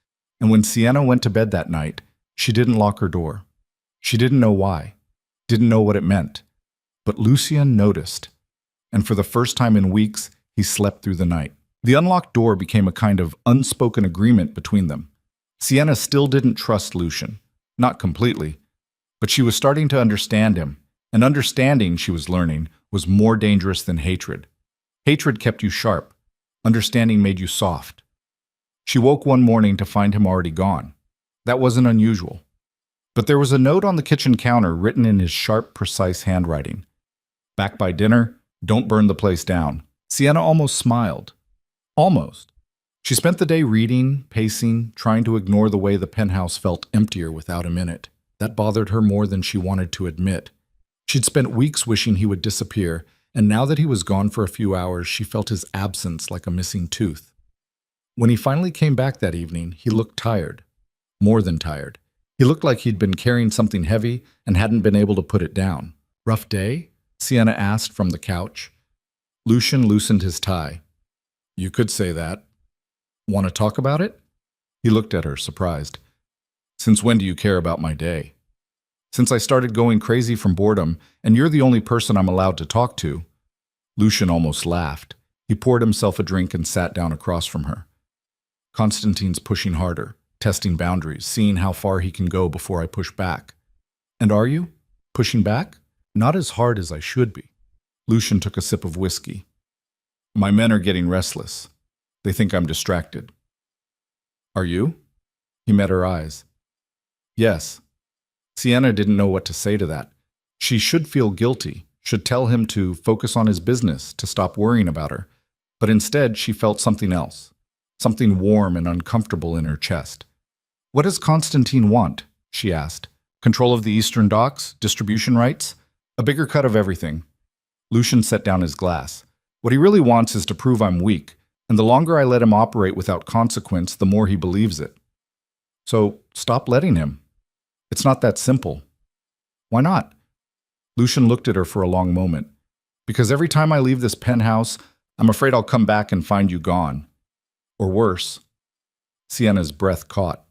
and when Sienna went to bed that night, she didn't lock her door. She didn't know why, didn't know what it meant, but Lucian noticed, and for the first time in weeks, he slept through the night. The unlocked door became a kind of unspoken agreement between them. Sienna still didn't trust Lucian, not completely, but she was starting to understand him, and understanding, she was learning, was more dangerous than hatred. Hatred kept you sharp. Understanding made you soft. She woke one morning to find him already gone. That wasn't unusual. But there was a note on the kitchen counter written in his sharp, precise handwriting. Back by dinner, don't burn the place down. Sienna almost smiled. Almost. She spent the day reading, pacing, trying to ignore the way the penthouse felt emptier without him in it. That bothered her more than she wanted to admit. She'd spent weeks wishing he would disappear, and now that he was gone for a few hours, she felt his absence like a missing tooth. When he finally came back that evening, he looked tired. More than tired. He looked like he'd been carrying something heavy and hadn't been able to put it down. Rough day? Sienna asked from the couch. Lucian loosened his tie. You could say that. Want to talk about it? He looked at her, surprised. Since when do you care about my day? Since I started going crazy from boredom, and you're the only person I'm allowed to talk to. Lucian almost laughed. He poured himself a drink and sat down across from her. Constantine's pushing harder. testing boundaries, seeing how far he can go before I push back. And are you? Pushing back? Not as hard as I should be. Lucian took a sip of whiskey. My men are getting restless. They think I'm distracted. Are you? He met her eyes. Yes. Sienna didn't know what to say to that. She should feel guilty, should tell him to focus on his business, to stop worrying about her. But instead, she felt something else, something warm and uncomfortable in her chest. What does Constantine want? She asked. Control of the eastern docks? Distribution rights? A bigger cut of everything. Lucian set down his glass. What he really wants is to prove I'm weak, and the longer I let him operate without consequence, the more he believes it. So stop letting him. It's not that simple. Why not? Lucian looked at her for a long moment. Because every time I leave this penthouse, I'm afraid I'll come back and find you gone. Or worse. Sienna's breath caught.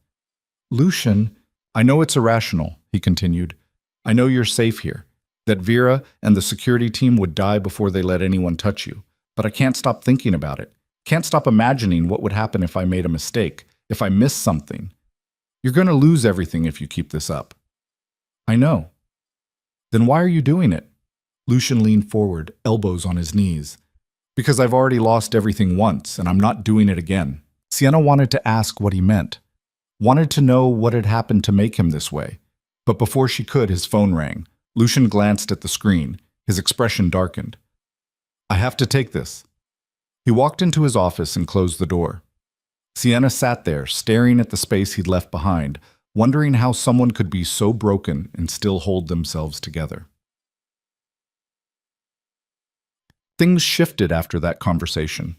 Lucian, I know it's irrational, he continued. I know you're safe here, that Vera and the security team would die before they let anyone touch you. But I can't stop thinking about it. Can't stop imagining what would happen if I made a mistake, if I missed something. You're going to lose everything if you keep this up. I know. Then why are you doing it? Lucian leaned forward, elbows on his knees. Because I've already lost everything once, and I'm not doing it again. Sienna wanted to ask what he meant. Wanted to know what had happened to make him this way. But before she could, his phone rang. Lucian glanced at the screen. His expression darkened. I have to take this. He walked into his office and closed the door. Sienna sat there, staring at the space he'd left behind, wondering how someone could be so broken and still hold themselves together. Things shifted after that conversation.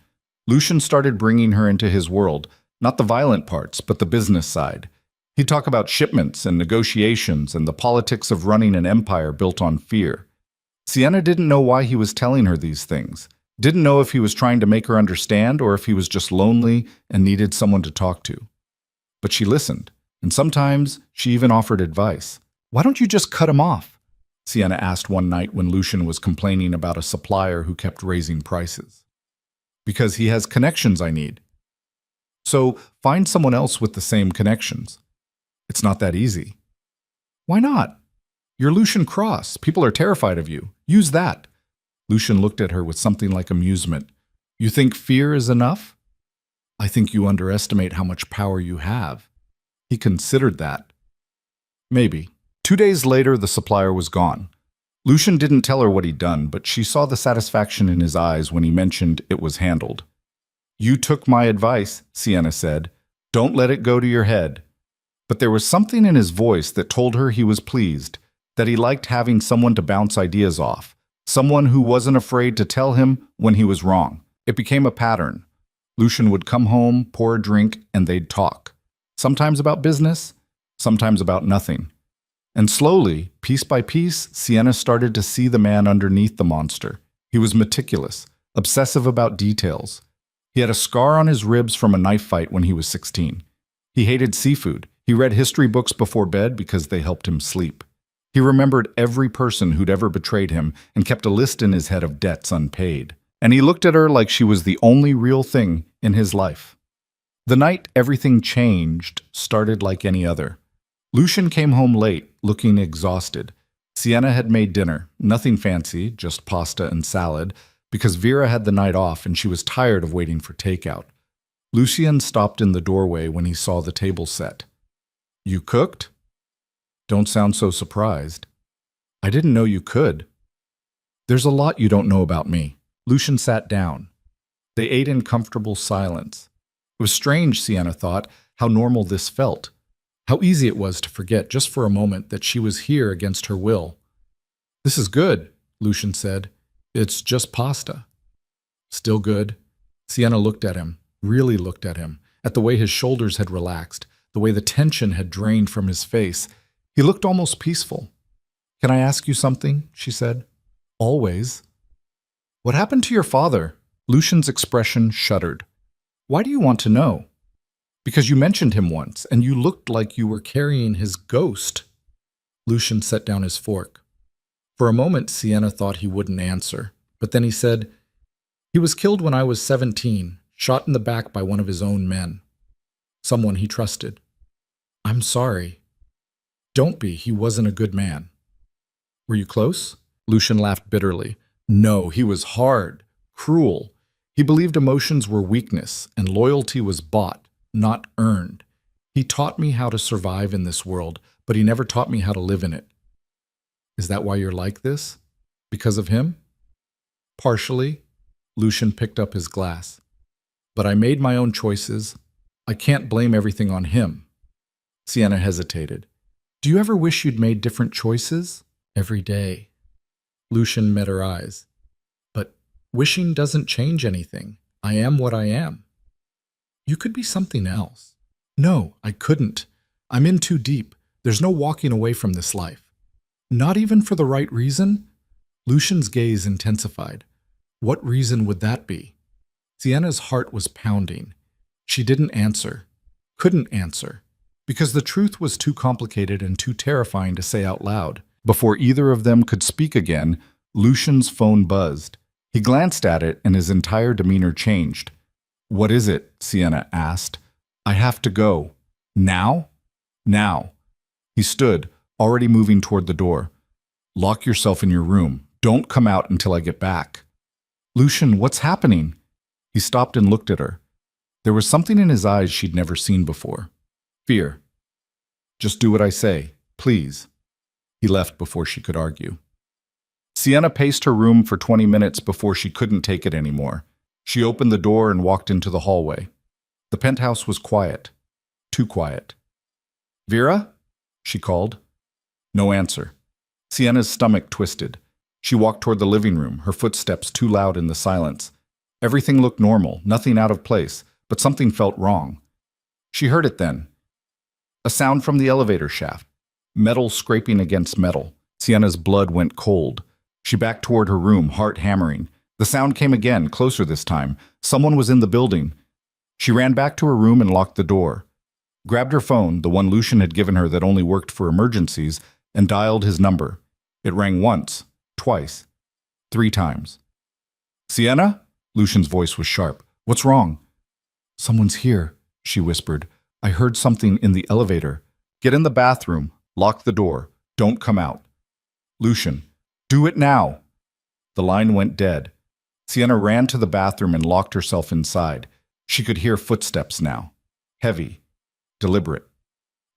Lucian started bringing her into his world, not the violent parts, but the business side. He'd talk about shipments and negotiations and the politics of running an empire built on fear. Sienna didn't know why he was telling her these things. Didn't know if he was trying to make her understand or if he was just lonely and needed someone to talk to. But she listened, and sometimes she even offered advice. Why don't you just cut him off? Sienna asked one night when Lucian was complaining about a supplier who kept raising prices. Because he has connections I need. So find someone else with the same connections. It's not that easy. Why not? You're Lucian Cross. People are terrified of you. Use that. Lucian looked at her with something like amusement. You think fear is enough? I think you underestimate how much power you have. He considered that. Maybe. 2 days later, the supplier was gone. Lucian didn't tell her what he'd done, but she saw the satisfaction in his eyes when he mentioned it was handled. You took my advice, Sienna said. Don't let it go to your head. But there was something in his voice that told her he was pleased, that he liked having someone to bounce ideas off, someone who wasn't afraid to tell him when he was wrong. It became a pattern. Lucian would come home, pour a drink, and they'd talk. Sometimes about business, sometimes about nothing. And slowly, piece by piece, Sienna started to see the man underneath the monster. He was meticulous, obsessive about details. He had a scar on his ribs from a knife fight when he was 16. He hated seafood. He read history books before bed because they helped him sleep. He remembered every person who'd ever betrayed him and kept a list in his head of debts unpaid. And he looked at her like she was the only real thing in his life. The night everything changed started like any other. Lucian came home late, looking exhausted. Sienna had made dinner, nothing fancy, just pasta and salad, because Vera had the night off and she was tired of waiting for takeout. Lucian stopped in the doorway when he saw the table set. You cooked? Don't sound so surprised. I didn't know you could. There's a lot you don't know about me. Lucian sat down. They ate in comfortable silence. It was strange, Sienna thought, how normal this felt. How easy it was to forget just for a moment that she was here against her will. This is good, Lucian said. It's just pasta. Still good. Sienna looked at him, really looked at him, at the way his shoulders had relaxed, the way the tension had drained from his face. He looked almost peaceful. Can I ask you something? She said. Always. What happened to your father? Lucian's expression shuddered. Why do you want to know? Because you mentioned him once, and you looked like you were carrying his ghost. Lucian set down his fork. For a moment, Sienna thought he wouldn't answer, but then he said, He was killed when I was 17, shot in the back by one of his own men. Someone he trusted. I'm sorry. Don't be. He wasn't a good man. Were you close? Lucian laughed bitterly. No, he was hard, cruel. He believed emotions were weakness and loyalty was bought, not earned. He taught me how to survive in this world, but he never taught me how to live in it. Is that why you're like this? Because of him? Partially. Lucian picked up his glass. But I made my own choices. I can't blame everything on him. Sienna hesitated. Do you ever wish you'd made different choices? Every day. Lucian met her eyes. But wishing doesn't change anything. I am what I am. You could be something else. No, I couldn't. I'm in too deep. There's no walking away from this life. Not even for the right reason? Lucian's gaze intensified. What reason would that be? Sienna's heart was pounding. She didn't answer. Couldn't answer. Because the truth was too complicated and too terrifying to say out loud. Before either of them could speak again, Lucian's phone buzzed. He glanced at it and his entire demeanor changed. What is it? Sienna asked. I have to go. Now? Now. He stood, already moving toward the door. Lock yourself in your room. Don't come out until I get back. Lucian, what's happening? He stopped and looked at her. There was something in his eyes she'd never seen before. Fear. Just do what I say, please. He left before she could argue. Sienna paced her room for 20 minutes before she couldn't take it anymore. She opened the door and walked into the hallway. The penthouse was quiet. Too quiet. Vera? She called. No answer. Sienna's stomach twisted. She walked toward the living room, her footsteps too loud in the silence. Everything looked normal, nothing out of place, but something felt wrong. She heard it then. A sound from the elevator shaft. Metal scraping against metal. Sienna's blood went cold. She backed toward her room, heart hammering. The sound came again, closer this time. Someone was in the building. She ran back to her room and locked the door. Grabbed her phone, the one Lucian had given her that only worked for emergencies, and dialed his number. It rang once, twice, 3 times. Sienna? Lucian's voice was sharp. What's wrong? Someone's here, she whispered. I heard something in the elevator. Get in the bathroom. Lock the door. Don't come out. Lucian, do it now. The line went dead. Sienna ran to the bathroom and locked herself inside. She could hear footsteps now. Heavy. Deliberate.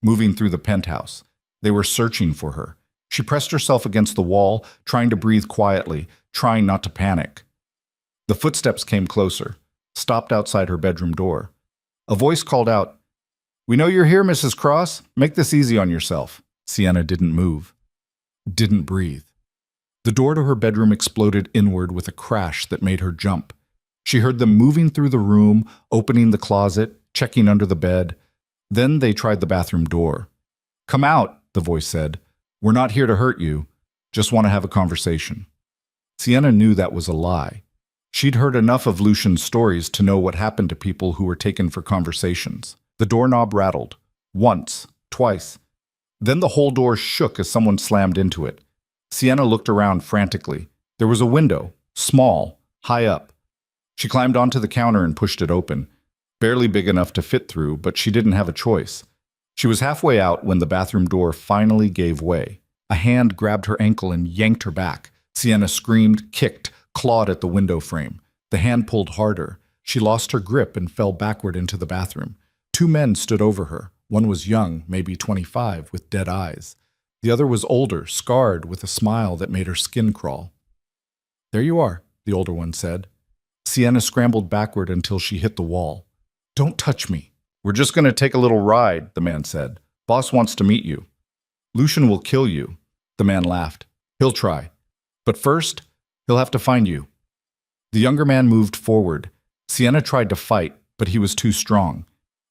Moving through the penthouse. They were searching for her. She pressed herself against the wall, trying to breathe quietly, trying not to panic. The footsteps came closer, stopped outside her bedroom door. A voice called out, We know you're here, Mrs. Cross. Make this easy on yourself. Sienna didn't move. Didn't breathe. The door to her bedroom exploded inward with a crash that made her jump. She heard them moving through the room, opening the closet, checking under the bed. Then they tried the bathroom door. Come out, the voice said. We're not here to hurt you. Just want to have a conversation. Sienna knew that was a lie. She'd heard enough of Lucian's stories to know what happened to people who were taken for conversations. The doorknob rattled. Once, twice. Then the whole door shook as someone slammed into it. Sienna looked around frantically. There was a window, small, high up. She climbed onto the counter and pushed it open. Barely big enough to fit through, but she didn't have a choice. She was halfway out when the bathroom door finally gave way. A hand grabbed her ankle and yanked her back. Sienna screamed, kicked, clawed at the window frame. The hand pulled harder. She lost her grip and fell backward into the bathroom. 2 men stood over her. One was young, maybe 25, with dead eyes. The other was older, scarred, with a smile that made her skin crawl. There you are, the older one said. Sienna scrambled backward until she hit the wall. Don't touch me. We're just going to take a little ride, the man said. Boss wants to meet you. Lucian will kill you. The man laughed. He'll try. But first, he'll have to find you. The younger man moved forward. Sienna tried to fight, but he was too strong.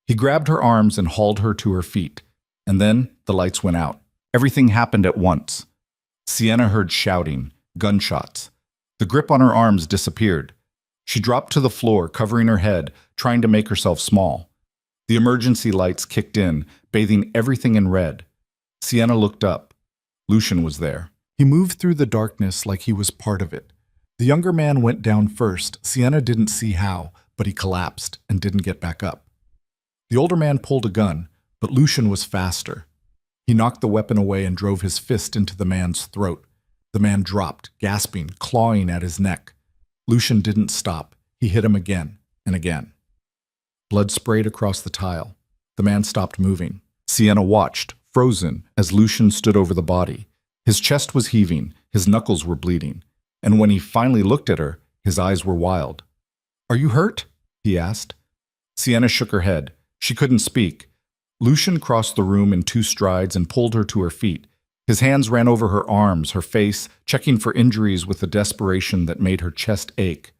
He grabbed her arms and hauled her to her feet. And then the lights went out. Everything happened at once. Sienna heard shouting, gunshots. The grip on her arms disappeared. She dropped to the floor, covering her head, trying to make herself small. The emergency lights kicked in, bathing everything in red. Sienna looked up. Lucian was there. He moved through the darkness like he was part of it. The younger man went down first. Sienna didn't see how, but he collapsed and didn't get back up. The older man pulled a gun, But Lucian was faster. He knocked the weapon away and drove his fist into the man's throat. The man dropped, gasping, clawing at his neck. Lucian didn't stop. He hit him again and again. Blood sprayed across the tile. The man stopped moving. Sienna watched, frozen, as Lucian stood over the body. His chest was heaving, his knuckles were bleeding, and when he finally looked at her, his eyes were wild. "Are you hurt?" he asked. Sienna shook her head. She couldn't speak. Lucian crossed the room in 2 strides and pulled her to her feet. His hands ran over her arms, her face, checking for injuries with a desperation that made her chest ache.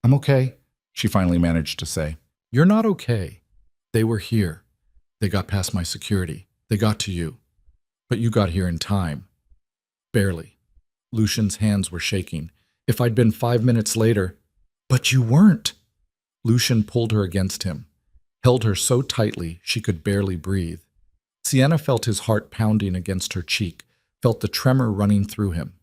"I'm okay," she finally managed to say. "You're not okay. They were here. They got past my security. They got to you. But you got here in time." "Barely." Lucian's hands were shaking. "If I'd been 5 minutes later—" "But you weren't." Lucian pulled her against him, held her so tightly she could barely breathe. Sienna felt his heart pounding against her cheek, felt the tremor running through him.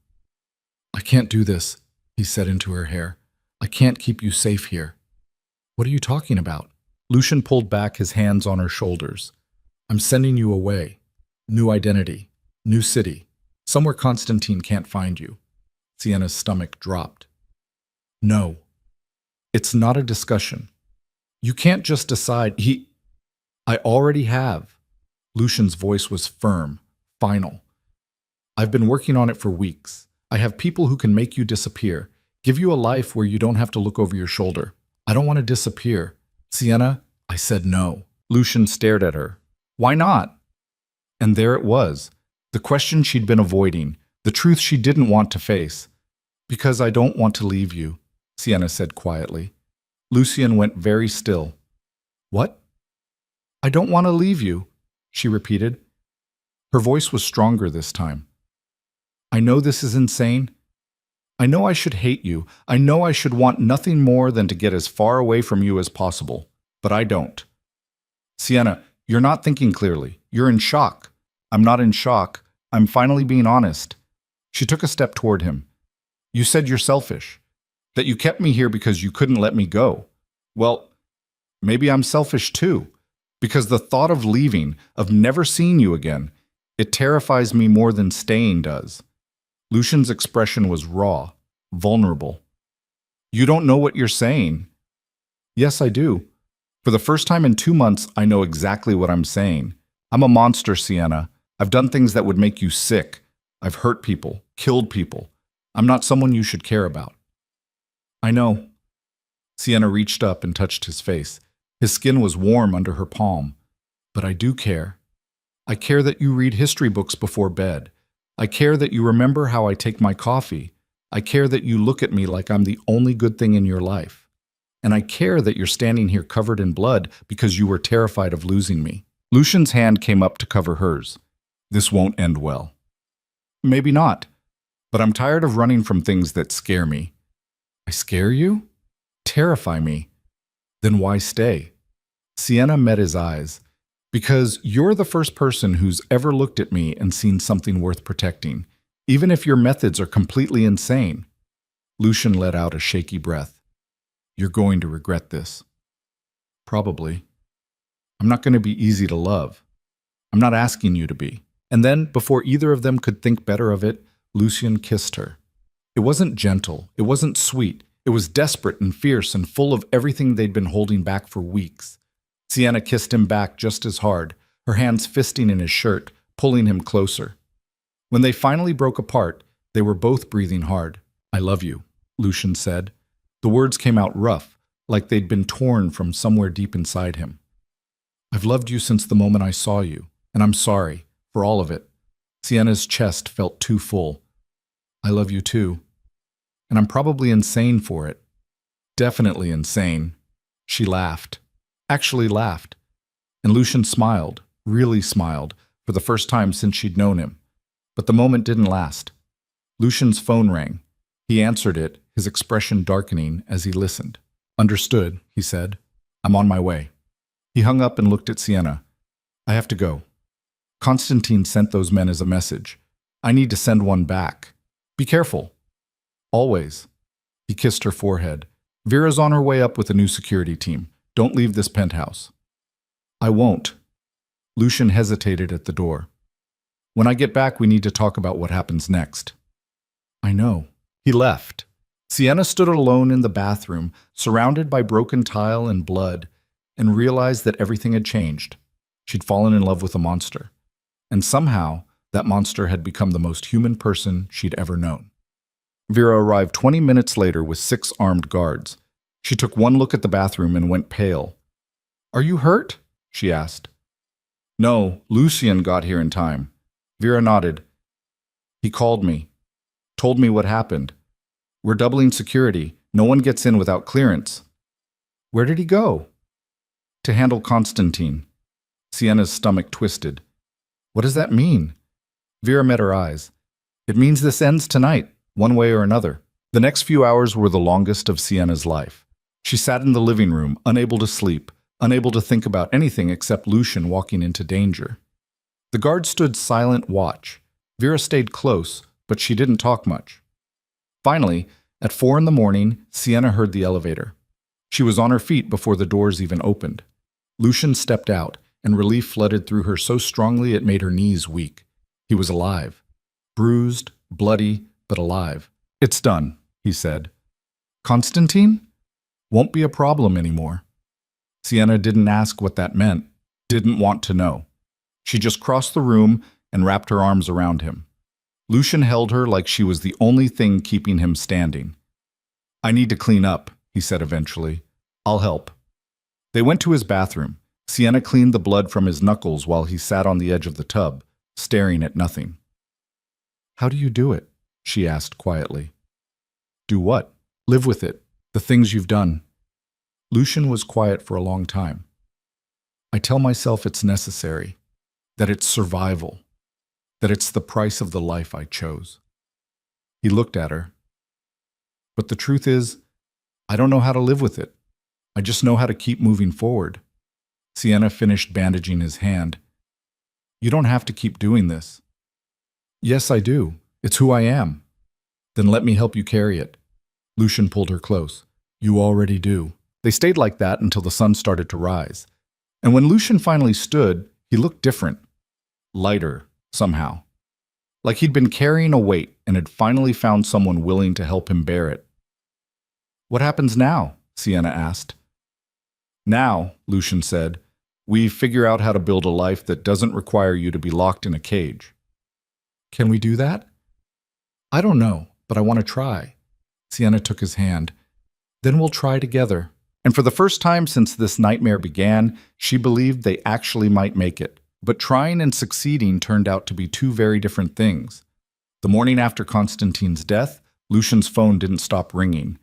"I can't do this," he said into her hair. "I can't keep you safe here." "What are you talking about?" Lucian pulled back, his hands on her shoulders. "I'm sending you away. New identity. New city. Somewhere Constantine can't find you." Sienna's stomach dropped. "No. It's not a discussion. You can't just decide. I already have." Lucian's voice was firm, final. "I've been working on it for weeks. I have people who can make you disappear, give you a life where you don't have to look over your shoulder. I don't want to disappear. Sienna," I said no. Lucian stared at her. "Why not?" And there it was, the question she'd been avoiding, the truth she didn't want to face. "Because I don't want to leave you," Sienna said quietly. Lucian went very still. "What?" "I don't want to leave you," she repeated. Her voice was stronger this time. "I know this is insane. I know I should hate you. I know I should want nothing more than to get as far away from you as possible. But I don't." "Sienna, you're not thinking clearly. You're in shock." "I'm not in shock. I'm finally being honest." She took a step toward him. "You said you're selfish. That you kept me here because you couldn't let me go. Well, maybe I'm selfish too. Because the thought of leaving, of never seeing you again, it terrifies me more than staying does." Lucian's expression was raw, vulnerable. "You don't know what you're saying." "Yes, I do. For the first time in 2 months, I know exactly what I'm saying. I'm a monster, Sienna. I've done things that would make you sick. I've hurt people, killed people. I'm not someone you should care about." "I know." Sienna reached up and touched his face. His skin was warm under her palm. "But I do care. I care that you read history books before bed. I care that you remember how I take my coffee. I care that you look at me like I'm the only good thing in your life. And I care that you're standing here covered in blood because you were terrified of losing me." Lucian's hand came up to cover hers. "This won't end well." "Maybe not. But I'm tired of running from things that scare me." "I scare you? Terrify me? Then why stay?" Sienna met his eyes. "Because you're the first person who's ever looked at me and seen something worth protecting, even if your methods are completely insane." Lucian let out a shaky breath. "You're going to regret this." "Probably. I'm not going to be easy to love. I'm not asking you to be." And then, before either of them could think better of it, Lucian kissed her. It wasn't gentle. It wasn't sweet. It was desperate and fierce and full of everything they'd been holding back for weeks. Sienna kissed him back just as hard, her hands fisting in his shirt, pulling him closer. When they finally broke apart, they were both breathing hard. "I love you," Lucian said. The words came out rough, like they'd been torn from somewhere deep inside him. "I've loved you since the moment I saw you, and I'm sorry for all of it." Sienna's chest felt too full. "I love you too. And I'm probably insane for it. Definitely insane." She laughed. Actually laughed. And Lucian smiled, really smiled, for the first time since she'd known him. But the moment didn't last. Lucian's phone rang. He answered it, his expression darkening as he listened. "Understood," he said. "I'm on my way." He hung up and looked at Sienna. "I have to go. Constantine sent those men as a message. I need to send one back. Be careful. Always." He kissed her forehead. "Vera's on her way up with a new security team. Don't leave this penthouse." "I won't." Lucian hesitated at the door. When I get back, we need to talk about what happens next. I know. He left. Sienna stood alone in the bathroom, surrounded by broken tile and blood, and realized that everything had changed. She'd fallen in love with a monster. And somehow, that monster had become the most human person she'd ever known. Vera arrived 20 minutes later with 6 armed guards. She took one look at the bathroom and went pale. Are you hurt? She asked. No, Lucian got here in time. Vera nodded. He called me. Told me what happened. We're doubling security. No one gets in without clearance. Where did he go? To handle Constantine. Sienna's stomach twisted. What does that mean? Vera met her eyes. It means this ends tonight, one way or another. The next few hours were the longest of Sienna's life. She sat in the living room, unable to sleep, unable to think about anything except Lucian walking into danger. The guard stood silent watch. Vera stayed close, but she didn't talk much. Finally, at 4 in the morning, Sienna heard the elevator. She was on her feet before the doors even opened. Lucian stepped out, and relief flooded through her so strongly it made her knees weak. He was alive. Bruised, bloody, but alive. It's done, he said. Constantine? Won't be a problem anymore. Sienna didn't ask what that meant, didn't want to know. She just crossed the room and wrapped her arms around him. Lucian held her like she was the only thing keeping him standing. I need to clean up, he said eventually. I'll help. They went to his bathroom. Sienna cleaned the blood from his knuckles while he sat on the edge of the tub, staring at nothing. How do you do it? She asked quietly. Do what? Live with it. The things you've done. Lucian was quiet for a long time. I tell myself it's necessary, that it's survival, that it's the price of the life I chose. He looked at her. But the truth is, I don't know how to live with it. I just know how to keep moving forward. Sienna finished bandaging his hand. You don't have to keep doing this. Yes, I do. It's who I am. Then let me help you carry it. Lucian pulled her close. You already do. They stayed like that until the sun started to rise. And when Lucian finally stood, he looked different. Lighter, somehow. Like he'd been carrying a weight and had finally found someone willing to help him bear it. What happens now? Sienna asked. Now, Lucian said, we figure out how to build a life that doesn't require you to be locked in a cage. Can we do that? I don't know, but I want to try. Sienna took his hand. Then we'll try together. And for the first time since this nightmare began, she believed they actually might make it. But trying and succeeding turned out to be 2 very different things. The morning after Constantine's death, Lucian's phone didn't stop ringing.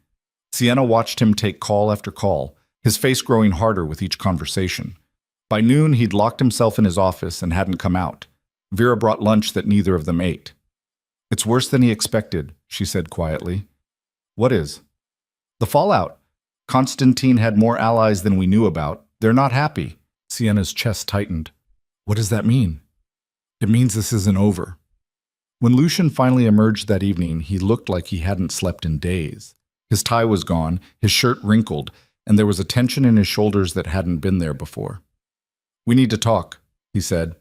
Sienna watched him take call after call, his face growing harder with each conversation. By noon, he'd locked himself in his office and hadn't come out. Vera brought lunch that neither of them ate. It's worse than he expected, she said quietly. What is? The fallout. Constantine had more allies than we knew about. They're not happy. Sienna's chest tightened. What does that mean? It means this isn't over. When Lucian finally emerged that evening, he looked like he hadn't slept in days. His tie was gone, his shirt wrinkled, and there was a tension in his shoulders that hadn't been there before. We need to talk, he said.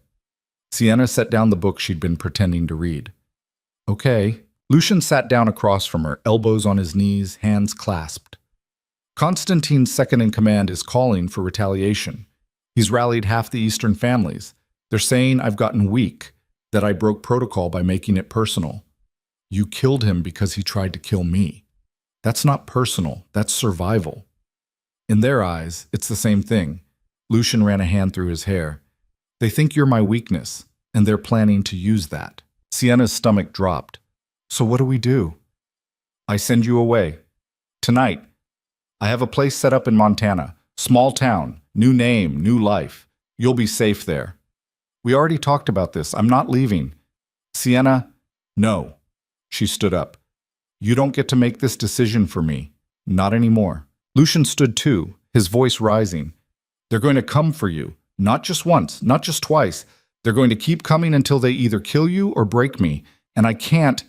Sienna set down the book she'd been pretending to read. Okay. Lucian sat down across from her, elbows on his knees, hands clasped. Constantine's second-in-command is calling for retaliation. He's rallied half the Eastern families. They're saying I've gotten weak, that I broke protocol by making it personal. You killed him because he tried to kill me. That's not personal, that's survival. In their eyes, it's the same thing. Lucian ran a hand through his hair. They think you're my weakness, and they're planning to use that. Sienna's stomach dropped. So what do we do? I send you away. Tonight. I have a place set up in Montana. Small town. New name. New life. You'll be safe there. We already talked about this. I'm not leaving. Sienna, no. She stood up. You don't get to make this decision for me. Not anymore. Lucian stood too, his voice rising. They're going to come for you. Not just once, not just twice. They're going to keep coming until they either kill you or break me. And I can't.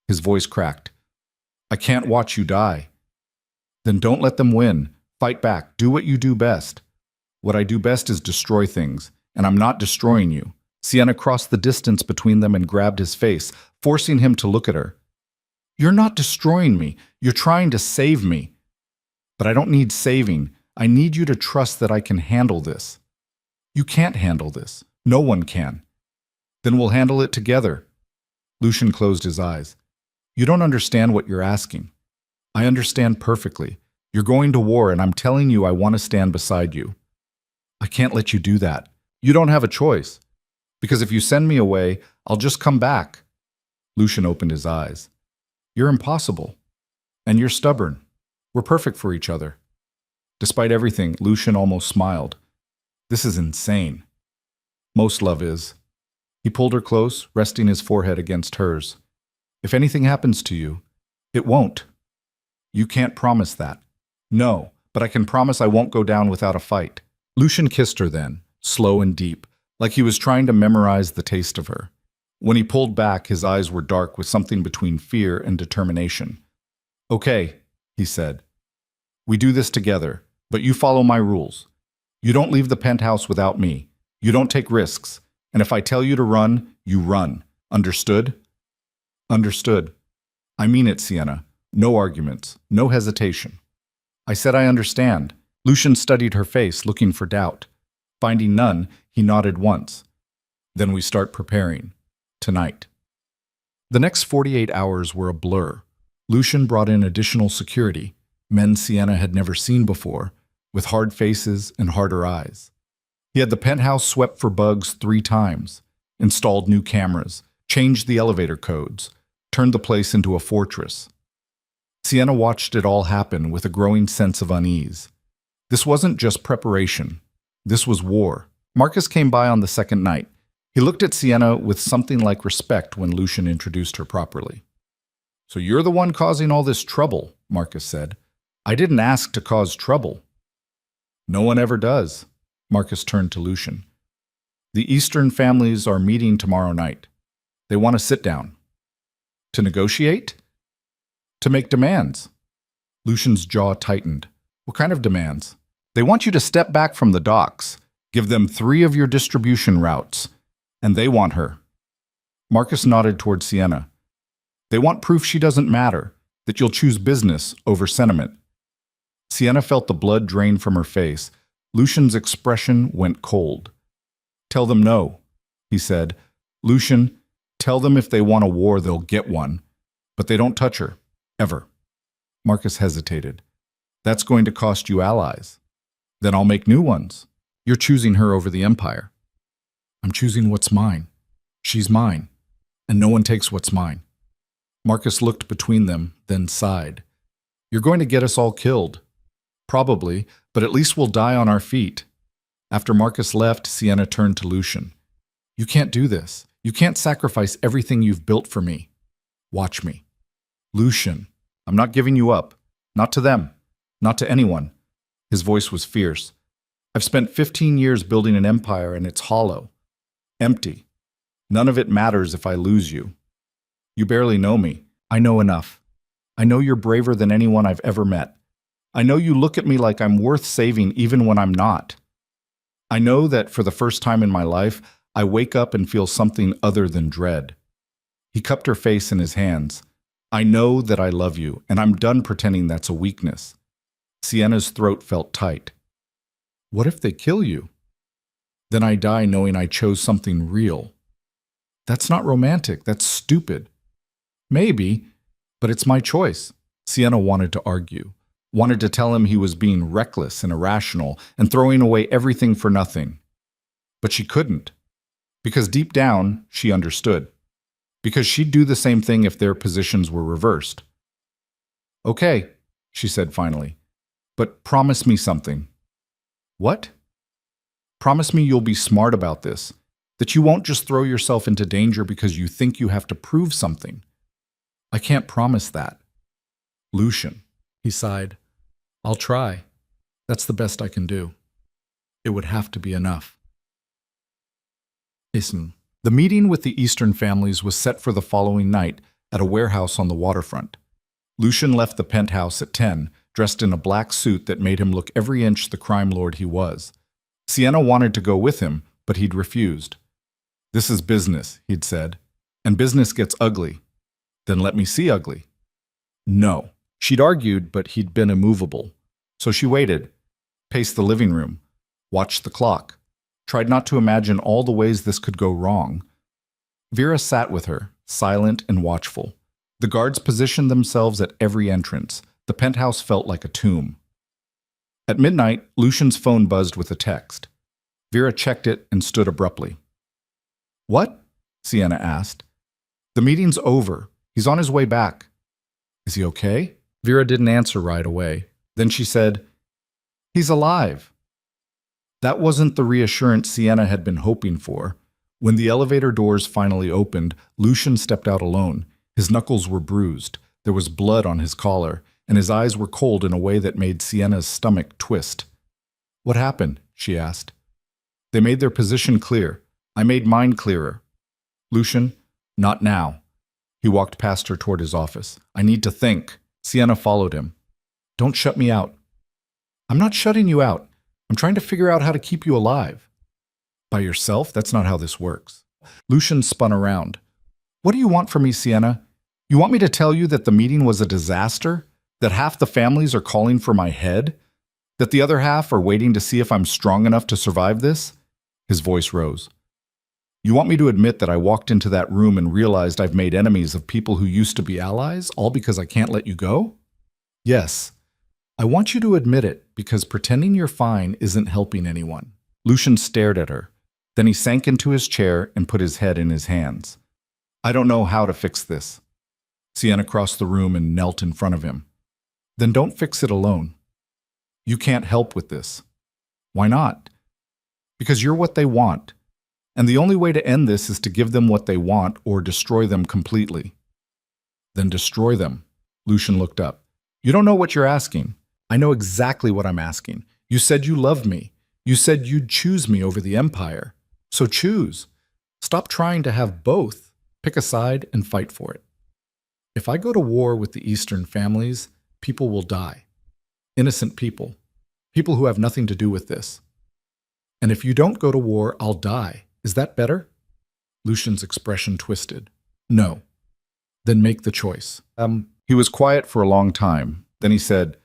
His voice cracked. I can't watch you die. Then don't let them win. Fight back. Do what you do best. What I do best is destroy things. and I'm not destroying you. Sienna crossed the distance between them and grabbed his face, forcing him to look at her. You're not destroying me. You're trying to save me. But I don't need saving. I need you to trust that I can handle this. You can't handle this. No one can. Then we'll handle it together. Lucian closed his eyes. You don't understand what you're asking. I understand perfectly. You're going to war, and I'm telling you I want to stand beside you. I can't let you do that. You don't have a choice. Because if you send me away, I'll just come back. Lucian opened his eyes. You're impossible. And you're stubborn. We're perfect for each other. Despite everything, Lucian almost smiled. This is insane. Most love is. He pulled her close, resting his forehead against hers. If anything happens to you, it won't. You can't promise that. No, but I can promise I won't go down without a fight. Lucian kissed her then, slow and deep, like he was trying to memorize the taste of her. When he pulled back, his eyes were dark with something between fear and determination. Okay, he said. We do this together, but you follow my rules. You don't leave the penthouse without me. You don't take risks. And if I tell you to run, you run. Understood? Understood. I mean it, Sienna. No arguments. No hesitation. I said I understand. Lucian studied her face, looking for doubt. Finding none, he nodded once. Then we start preparing. Tonight. The next 48 hours were a blur. Lucian brought in additional security, men Sienna had never seen before, with hard faces and harder eyes. He had the penthouse swept for bugs 3 times, installed new cameras, changed the elevator codes, turned the place into a fortress. Sienna watched it all happen with a growing sense of unease. This wasn't just preparation. This was war. Marcus came by on the second night. He looked at Sienna with something like respect when Lucian introduced her properly. So you're the one causing all this trouble, Marcus said. I didn't ask to cause trouble. No one ever does. Marcus turned to Lucian. The Eastern families are meeting tomorrow night. They want to sit down. To negotiate? To make demands. Lucian's jaw tightened. What kind of demands? They want you to step back from the docks, give them 3 of your distribution routes, and they want her. Marcus nodded toward Sienna. They want proof she doesn't matter, that you'll choose business over sentiment. Sienna felt the blood drain from her face. Lucian's expression went cold. Tell them no, he said. Lucian, tell them if they want a war, they'll get one. But they don't touch her, ever. Marcus hesitated. That's going to cost you allies. Then I'll make new ones. You're choosing her over the Empire. I'm choosing what's mine. She's mine. And no one takes what's mine. Marcus looked between them, then sighed. You're going to get us all killed. Probably, but at least we'll die on our feet. After Marcus left, Sienna turned to Lucian. You can't do this. You can't sacrifice everything you've built for me. Watch me. Lucian, I'm not giving you up. Not to them. Not to anyone. His voice was fierce. I've spent 15 years building an empire and it's hollow. Empty. None of it matters if I lose you. You barely know me. I know enough. I know you're braver than anyone I've ever met. I know you look at me like I'm worth saving even when I'm not. I know that for the first time in my life, I wake up and feel something other than dread. He cupped her face in his hands. I know that I love you, and I'm done pretending that's a weakness. Sienna's throat felt tight. What if they kill you? Then I die knowing I chose something real. That's not romantic. That's stupid. Maybe, but it's my choice. Sienna wanted to argue, wanted to tell him he was being reckless and irrational and throwing away everything for nothing. But she couldn't, because deep down, she understood. Because she'd do the same thing if their positions were reversed. Okay, she said finally, but promise me something. What? Promise me you'll be smart about this, that you won't just throw yourself into danger because you think you have to prove something. I can't promise that. Lucian, he sighed. I'll try. That's the best I can do. It would have to be enough. Listen. The meeting with the Eastern families was set for the following night at a warehouse on the waterfront. Lucian left the penthouse at 10, dressed in a black suit that made him look every inch the crime lord he was. Sienna wanted to go with him, but he'd refused. "This is business," he'd said, "and business gets ugly." "Then let me see ugly." No. She'd argued, but he'd been immovable. So she waited, paced the living room, watched the clock, tried not to imagine all the ways this could go wrong. Vera sat with her, silent and watchful. The guards positioned themselves at every entrance. The penthouse felt like a tomb. At midnight, Lucian's phone buzzed with a text. Vera checked it and stood abruptly. "What?" Sienna asked. "The meeting's over. He's on his way back." "Is he okay?" Vera didn't answer right away. Then she said, "He's alive." That wasn't the reassurance Sienna had been hoping for. When the elevator doors finally opened, Lucian stepped out alone. His knuckles were bruised, there was blood on his collar, and his eyes were cold in a way that made Sienna's stomach twist. "What happened?" she asked. "They made their position clear. I made mine clearer." "Lucian, not now." He walked past her toward his office. "I need to think." Sienna followed him. "Don't shut me out." "I'm not shutting you out. I'm trying to figure out how to keep you alive." "By yourself? That's not how this works." Lucian spun around. "What do you want from me, Sienna? You want me to tell you that the meeting was a disaster? That half the families are calling for my head? That the other half are waiting to see if I'm strong enough to survive this?" His voice rose. "You want me to admit that I walked into that room and realized I've made enemies of people who used to be allies, all because I can't let you go?" "Yes. I want you to admit it, because pretending you're fine isn't helping anyone." Lucian stared at her. Then he sank into his chair and put his head in his hands. "I don't know how to fix this." Sienna crossed the room and knelt in front of him. "Then don't fix it alone. You can't help with this." "Why not?" "Because you're what they want. And the only way to end this is to give them what they want or destroy them completely." "Then destroy them." Lucian looked up. "You don't know what you're asking." "I know exactly what I'm asking. You said you loved me. You said you'd choose me over the Empire. So choose. Stop trying to have both. Pick a side and fight for it. If I go to war with the Eastern families, people will die. Innocent people. People who have nothing to do with this. And if you don't go to war, I'll die. Is that better?" Lucian's expression twisted. "No." "Then make the choice." He was quiet for a long time. Then he said,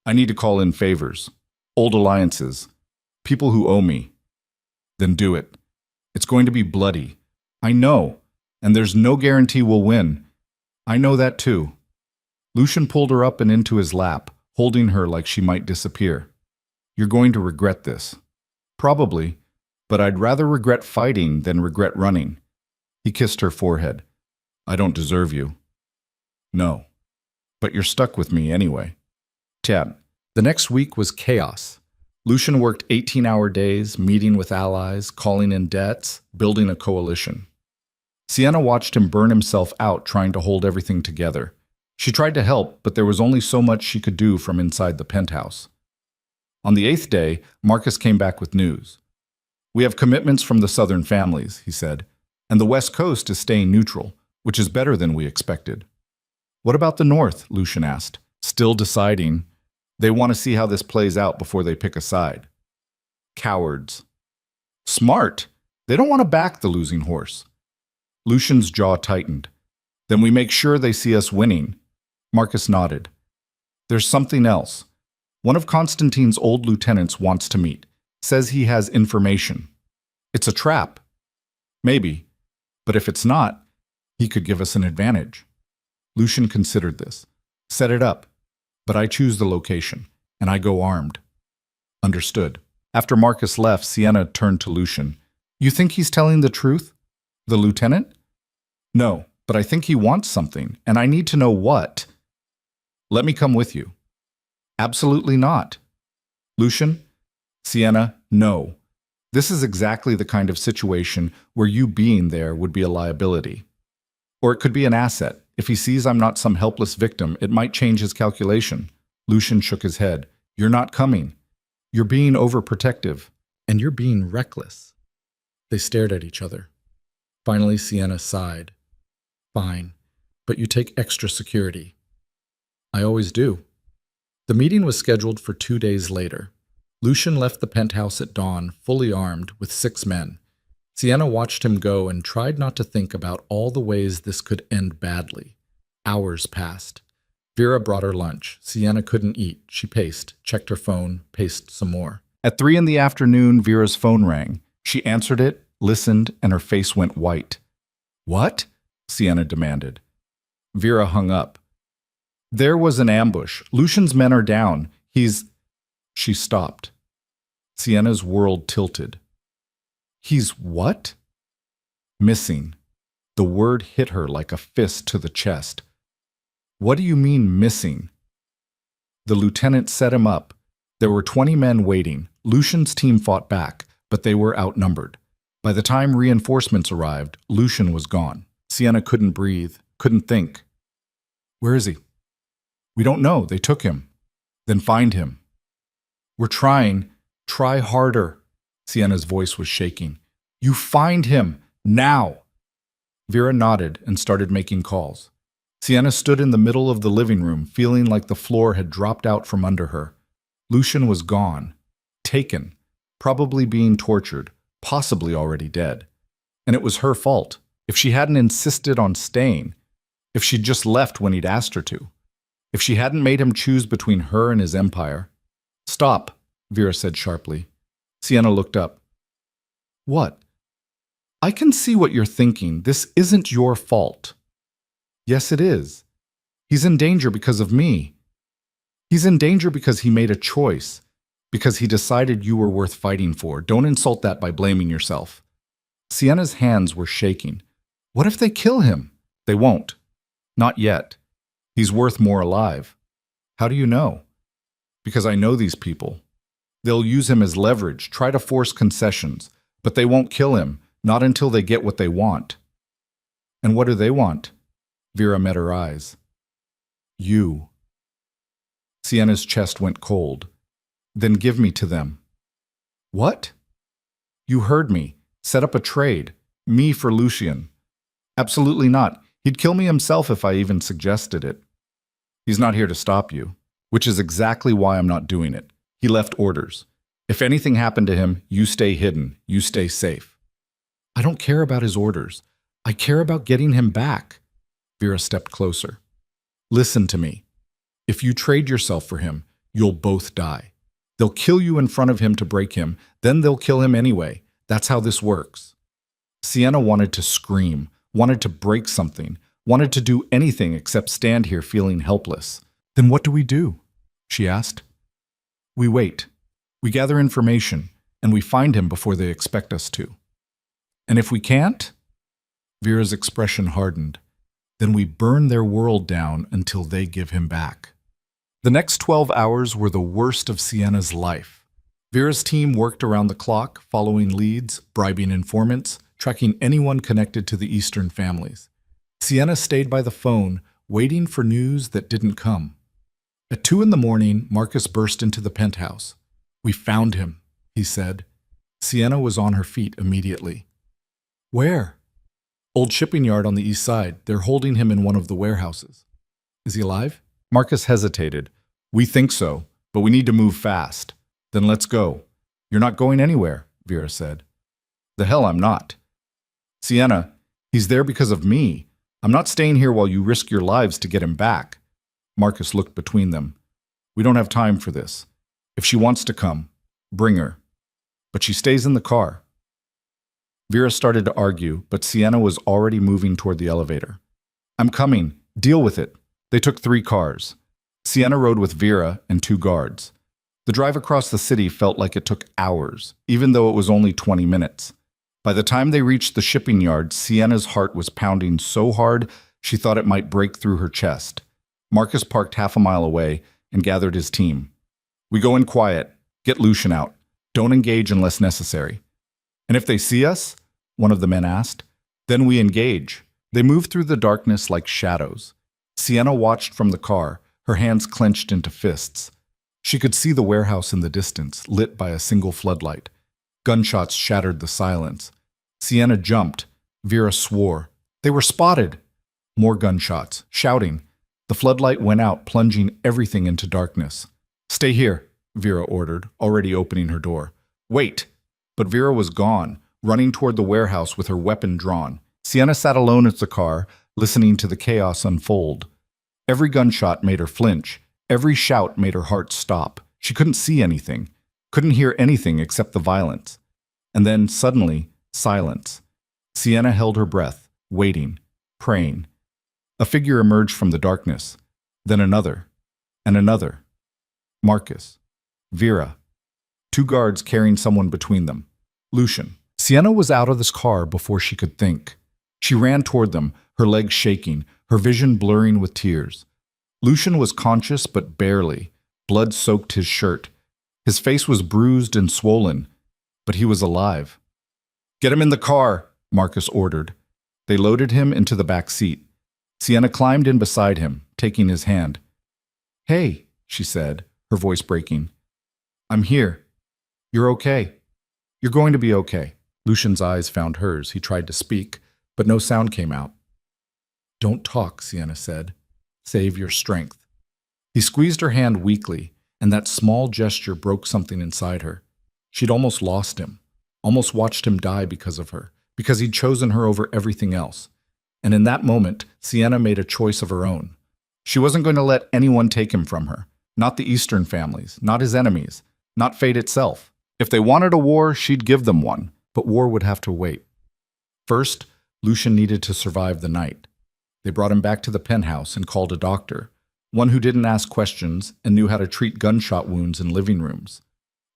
"I need to call in favors. Old alliances. People who owe me." "Then do it. It's going to be bloody. I know. And there's no guarantee we'll win. I know that too." Lucian pulled her up and into his lap, holding her like she might disappear. "You're going to regret this." "Probably. But I'd rather regret fighting than regret running." He kissed her forehead. "I don't deserve you." "No. But you're stuck with me anyway." Tab. The next week was chaos. Lucian worked 18-hour days, meeting with allies, calling in debts, building a coalition. Sienna watched him burn himself out trying to hold everything together. She tried to help, but there was only so much she could do from inside the penthouse. On the 8th day, Marcus came back with news. "We have commitments from the southern families," he said, "and the West Coast is staying neutral, which is better than we expected." "What about the North?" Lucian asked, still deciding. They want to see how this plays out before they pick a side. "Cowards." "Smart. They don't want to back the losing horse." Lucian's jaw tightened. "Then we make sure they see us winning." Marcus nodded. "There's something else. One of Constantine's old lieutenants wants to meet. Says he has information." "It's a trap." "Maybe. But if it's not, he could give us an advantage." Lucian considered this. "Set it up. But I choose the location, and I go armed." "Understood." After Marcus left, Sienna turned to Lucian. "You think he's telling the truth? The lieutenant?" "No, but I think he wants something, and I need to know what." "Let me come with you." "Absolutely not." "Lucian?" "Sienna, no. This is exactly the kind of situation where you being there would be a liability. Or it could be an asset. If he sees I'm not some helpless victim, it might change his calculation." Lucian shook his head. "You're not coming. You're being overprotective. And you're being reckless." They stared at each other. Finally, Sienna sighed. "Fine, but you take extra security." "I always do." The meeting was scheduled for 2 days later. Lucian left the penthouse at dawn, fully armed, with 6 men. Sienna watched him go and tried not to think about all the ways this could end badly. Hours passed. Vera brought her lunch. Sienna couldn't eat. She paced, checked her phone, paced some more. At 3 in the afternoon, Vera's phone rang. She answered it, listened, and her face went white. "What?" Sienna demanded. Vera hung up. "There was an ambush. Lucian's men are down. He's—" She stopped. Sienna's world tilted. "He's what?" "Missing." The word hit her like a fist to the chest. "What do you mean, missing?" The lieutenant set him up. There were 20 men waiting. Lucian's team fought back, but they were outnumbered. By the time reinforcements arrived, Lucian was gone. Sienna couldn't breathe, couldn't think. "Where is he?" "We don't know. They took him." "Then find him." "We're trying. Try harder." Sienna's voice was shaking. "You find him, now." Vera nodded and started making calls. Sienna stood in the middle of the living room, feeling like the floor had dropped out from under her. Lucian was gone, taken, probably being tortured, possibly already dead. And it was her fault. If she hadn't insisted on staying, if she'd just left when he'd asked her to, if she hadn't made him choose between her and his empire. "Stop," Vera said sharply. Sienna looked up. "What?" "I can see what you're thinking. This isn't your fault." "Yes, it is. He's in danger because of me. He's in danger because he made a choice, because he decided you were worth fighting for. Don't insult that by blaming yourself." Sienna's hands were shaking. "What if they kill him?" "They won't. Not yet. He's worth more alive." "How do you know?" "Because I know these people. They'll use him as leverage, try to force concessions, but they won't kill him, not until they get what they want." "And what do they want?" Vera met her eyes. "You." Sienna's chest went cold. "Then give me to them." "What?" "You heard me. Set up a trade. Me for Lucian." "Absolutely not. He'd kill me himself if I even suggested it." "He's not here to stop you, which is exactly why I'm not doing it. He left orders. If anything happened to him, you stay hidden. You stay safe." "I don't care about his orders. I care about getting him back." Vera stepped closer. "Listen to me. If you trade yourself for him, you'll both die. They'll kill you in front of him to break him, then they'll kill him anyway. That's how this works." Sienna wanted to scream, wanted to break something, wanted to do anything except stand here feeling helpless. "Then what do we do?" she asked. "We wait. We gather information, and we find him before they expect us to." "And if we can't?" Vera's expression hardened. "Then we burn their world down until they give him back." The next 12 hours were the worst of Sienna's life. Vera's team worked around the clock, following leads, bribing informants, tracking anyone connected to the Eastern families. Sienna stayed by the phone, waiting for news that didn't come. At 2 in the morning, Marcus burst into the penthouse. "We found him," he said. Sienna was on her feet immediately. "Where?" "Old shipping yard on the east side. They're holding him in one of the warehouses." "Is he alive?" Marcus hesitated. "We think so, but we need to move fast." "Then let's go." "You're not going anywhere," Vera said. "The hell I'm not." "Sienna, he's there because of me. I'm not staying here while you risk your lives to get him back." Marcus looked between them. "We don't have time for this. If she wants to come, bring her. But she stays in the car." Vera started to argue, but Sienna was already moving toward the elevator. "I'm coming. Deal with it." They took 3 cars. Sienna rode with Vera and 2 guards. The drive across the city felt like it took hours, even though it was only 20 minutes. By the time they reached the shipping yard, Sienna's heart was pounding so hard she thought it might break through her chest. Marcus parked half a mile away and gathered his team. "We go in quiet. Get Lucian out. Don't engage unless necessary." "And if they see us?" one of the men asked. "Then we engage." They moved through the darkness like shadows. Sienna watched from the car, her hands clenched into fists. She could see the warehouse in the distance, lit by a single floodlight. Gunshots shattered the silence. Sienna jumped. Vera swore. They were spotted. More gunshots, shouting. The floodlight went out, plunging everything into darkness. "Stay here," Vera ordered, already opening her door. "Wait!" But Vera was gone, running toward the warehouse with her weapon drawn. Sienna sat alone at the car, listening to the chaos unfold. Every gunshot made her flinch. Every shout made her heart stop. She couldn't see anything, couldn't hear anything except the violence. And then, suddenly, silence. Sienna held her breath, waiting, praying. A figure emerged from the darkness, then another, and another. Marcus, Vera, two guards carrying someone between them. Lucian. Sienna was out of this car before she could think. She ran toward them, her legs shaking, her vision blurring with tears. Lucian was conscious, but barely. Blood soaked his shirt. His face was bruised and swollen, but he was alive. "Get him in the car," Marcus ordered. They loaded him into the back seat. Sienna climbed in beside him, taking his hand. "Hey," she said, her voice breaking. "I'm here. You're okay. You're going to be okay." Lucian's eyes found hers. He tried to speak, but no sound came out. "Don't talk," Sienna said. "Save your strength." He squeezed her hand weakly, and that small gesture broke something inside her. She'd almost lost him, almost watched him die because of her, because he'd chosen her over everything else. And in that moment, Sienna made a choice of her own. She wasn't going to let anyone take him from her, not the Eastern families, not his enemies, not fate itself. If they wanted a war, she'd give them one, but war would have to wait. First, Lucian needed to survive the night. They brought him back to the penthouse and called a doctor, one who didn't ask questions and knew how to treat gunshot wounds in living rooms.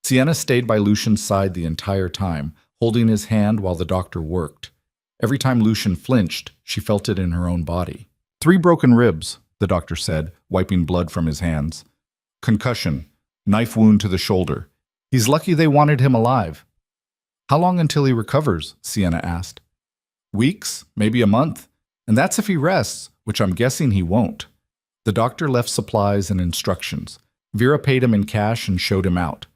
Sienna stayed by Lucian's side the entire time, holding his hand while the doctor worked. Every time Lucian flinched, she felt it in her own body. 3 broken ribs, the doctor said, wiping blood from his hands. Concussion, knife wound to the shoulder. He's lucky they wanted him alive. "How long until he recovers?" Sienna asked. "Weeks, maybe a month. And that's if he rests, which I'm guessing he won't." The doctor left supplies and instructions. Vera paid him in cash and showed him out.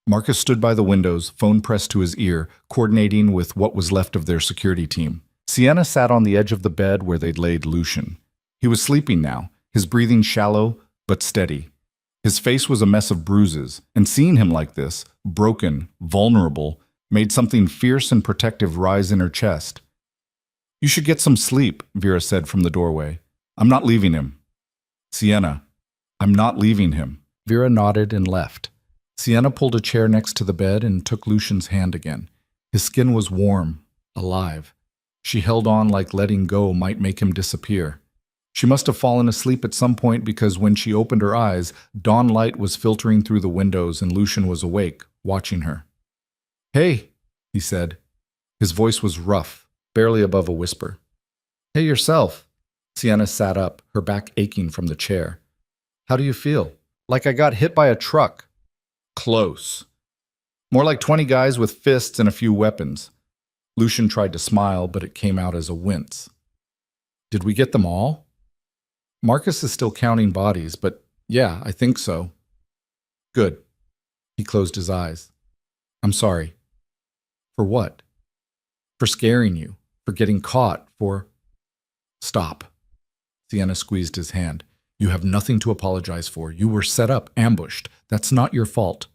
Marcus stood by the windows, phone pressed to his ear, coordinating with what was left of their security team. Sienna sat on the edge of the bed where they'd laid Lucian. He was sleeping now, his breathing shallow but steady. His face was a mess of bruises, and seeing him like this, broken, vulnerable, made something fierce and protective rise in her chest. "You should get some sleep," Vera said from the doorway. "I'm not leaving him." "Sienna, I'm not leaving him." Vera nodded and left. Sienna pulled a chair next to the bed and took Lucian's hand again. His skin was warm, alive. She held on like letting go might make him disappear. She must have fallen asleep at some point because when she opened her eyes, dawn light was filtering through the windows and Lucian was awake, watching her. "Hey," he said. His voice was rough, barely above a whisper. "Hey yourself." Sienna sat up, her back aching from the chair. "How do you feel?" "Like I got hit by a truck." "Close. More like 20 guys with fists and a few weapons." Lucian tried to smile, but it came out as a wince. "Did we get them all?" "Marcus is still counting bodies, but yeah, I think so." "Good." He closed his eyes. "I'm sorry." "For what?" "For scaring you, for getting caught, for—" "Stop." Sienna squeezed his hand. "You have nothing to apologize for. You were set up, ambushed. That's not your fault."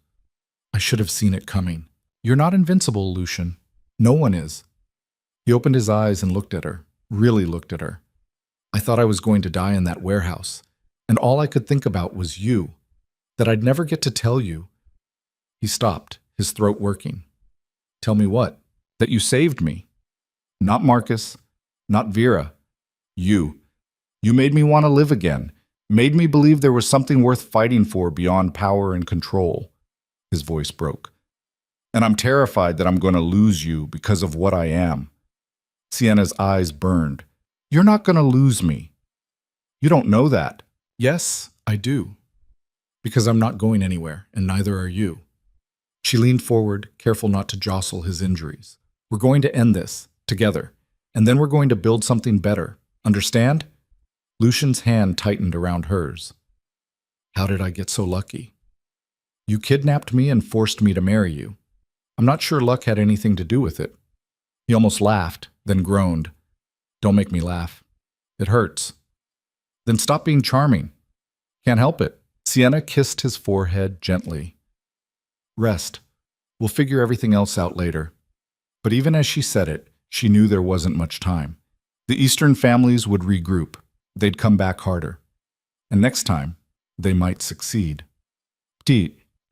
"I should have seen it coming." "You're not invincible, Lucian. No one is." He opened his eyes and looked at her, really looked at her. "I thought I was going to die in that warehouse, and all I could think about was you, that I'd never get to tell you." He stopped, his throat working. "Tell me what?" "That you saved me." "Not Marcus, not Vera. You. You made me want to live again. Made me believe there was something worth fighting for beyond power and control." His voice broke. "And I'm terrified that I'm going to lose you because of what I am." Sienna's eyes burned. "You're not going to lose me." "You don't know that." "Yes, I do. Because I'm not going anywhere, and neither are you." She leaned forward, careful not to jostle his injuries. "We're going to end this, together, and then we're going to build something better. Understand?" Lucian's hand tightened around hers. "How did I get so lucky?" "You kidnapped me and forced me to marry you. I'm not sure luck had anything to do with it." He almost laughed, then groaned. "Don't make me laugh. It hurts." "Then stop being charming." "Can't help it." Sienna kissed his forehead gently. "Rest. We'll figure everything else out later." But even as she said it, she knew there wasn't much time. The Eastern families would regroup. They'd come back harder. And next time, they might succeed.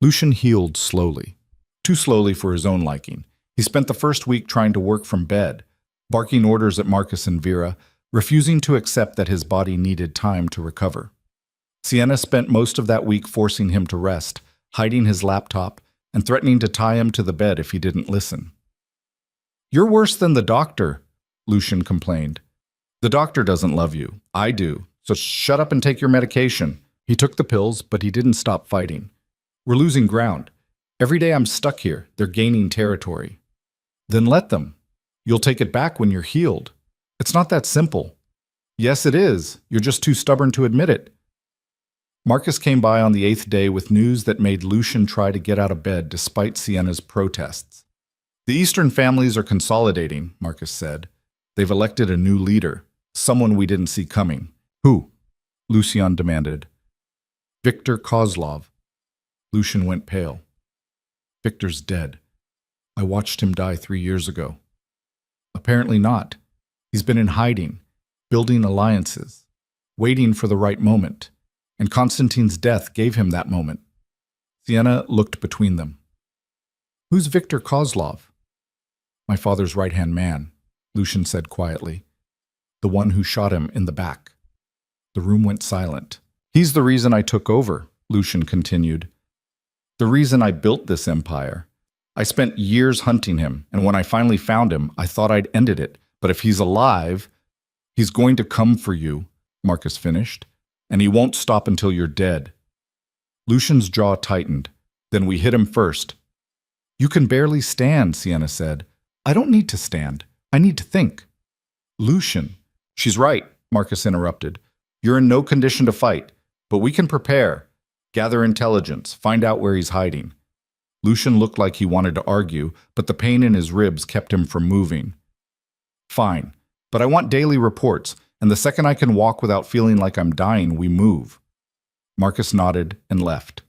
Lucian healed slowly. Too slowly for his own liking. He spent the first week trying to work from bed, barking orders at Marcus and Vera, refusing to accept that his body needed time to recover. Sienna spent most of that week forcing him to rest, hiding his laptop, and threatening to tie him to the bed if he didn't listen. "You're worse than the doctor," Lucian complained. "The doctor doesn't love you. I do. So shut up and take your medication." He took the pills, but he didn't stop fighting. "We're losing ground. Every day I'm stuck here. They're gaining territory." "Then let them. You'll take it back when you're healed. It's not that simple." "Yes, it is. You're just too stubborn to admit it." Marcus came by on the 8th day with news that made Lucian try to get out of bed despite Sienna's protests. "The Eastern families are consolidating," Marcus said. "They've elected a new leader, someone we didn't see coming." "Who?" Lucian demanded. "Viktor Kozlov." Lucian went pale. "Viktor's dead. I watched him die 3 years ago." "Apparently not. He's been in hiding, building alliances, waiting for the right moment. And Konstantin's death gave him that moment." Sienna looked between them. "Who's Viktor Kozlov?" "My father's right-hand man," Lucian said quietly. "The one who shot him in the back." The room went silent. "He's the reason I took over," Lucian continued. "The reason I built this empire. I spent years hunting him, and when I finally found him, I thought I'd ended it. But if he's alive, he's going to come for you," Marcus finished. "And he won't stop until you're dead." Lucian's jaw tightened. "Then we hit him first." "You can barely stand," Sienna said. "I don't need to stand. I need to think." "Lucian." "She's right," Marcus interrupted. "You're in no condition to fight, but we can prepare, gather intelligence, find out where he's hiding." Lucian looked like he wanted to argue, but the pain in his ribs kept him from moving. "Fine, but I want daily reports. And the second I can walk without feeling like I'm dying, we move." Marcus nodded and left.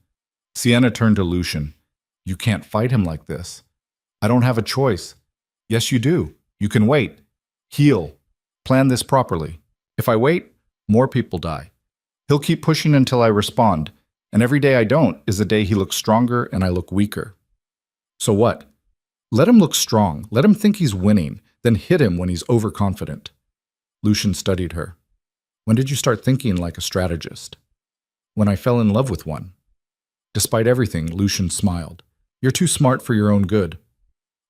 Sienna turned to Lucian. "You can't fight him like this." "I don't have a choice." "Yes, you do. You can wait. Heal. Plan this properly. If I wait, more people die. He'll keep pushing until I respond, and every day I don't is a day he looks stronger and I look weaker." "So what?" "Let him look strong. Let him think he's winning. Then hit him when he's overconfident." Lucian studied her. "When did you start thinking like a strategist?" "When I fell in love with one." Despite everything, Lucian smiled. "You're too smart for your own good."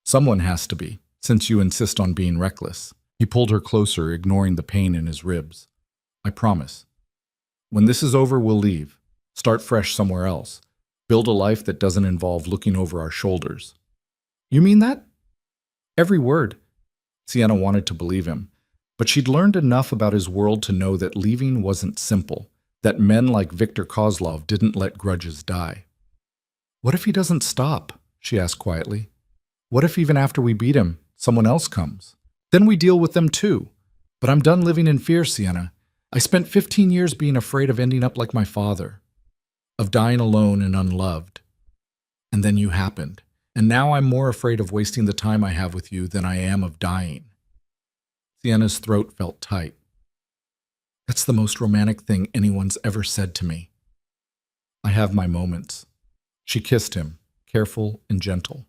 "Someone has to be, since you insist on being reckless." He pulled her closer, ignoring the pain in his ribs. "I promise. When this is over, we'll leave. Start fresh somewhere else. Build a life that doesn't involve looking over our shoulders." "You mean that?" Every word. Sienna wanted to believe him. But she'd learned enough about his world to know that leaving wasn't simple, that men like Viktor Kozlov didn't let grudges die. "What if he doesn't stop?" she asked quietly. "What if even after we beat him, someone else comes? Then we deal with them too. But I'm done living in fear, Sienna. I spent 15 years being afraid of ending up like my father, of dying alone and unloved. And then you happened, and now I'm more afraid of wasting the time I have with you than I am of dying." Sienna's throat felt tight. "That's the most romantic thing anyone's ever said to me." "I have my moments." She kissed him, careful and gentle.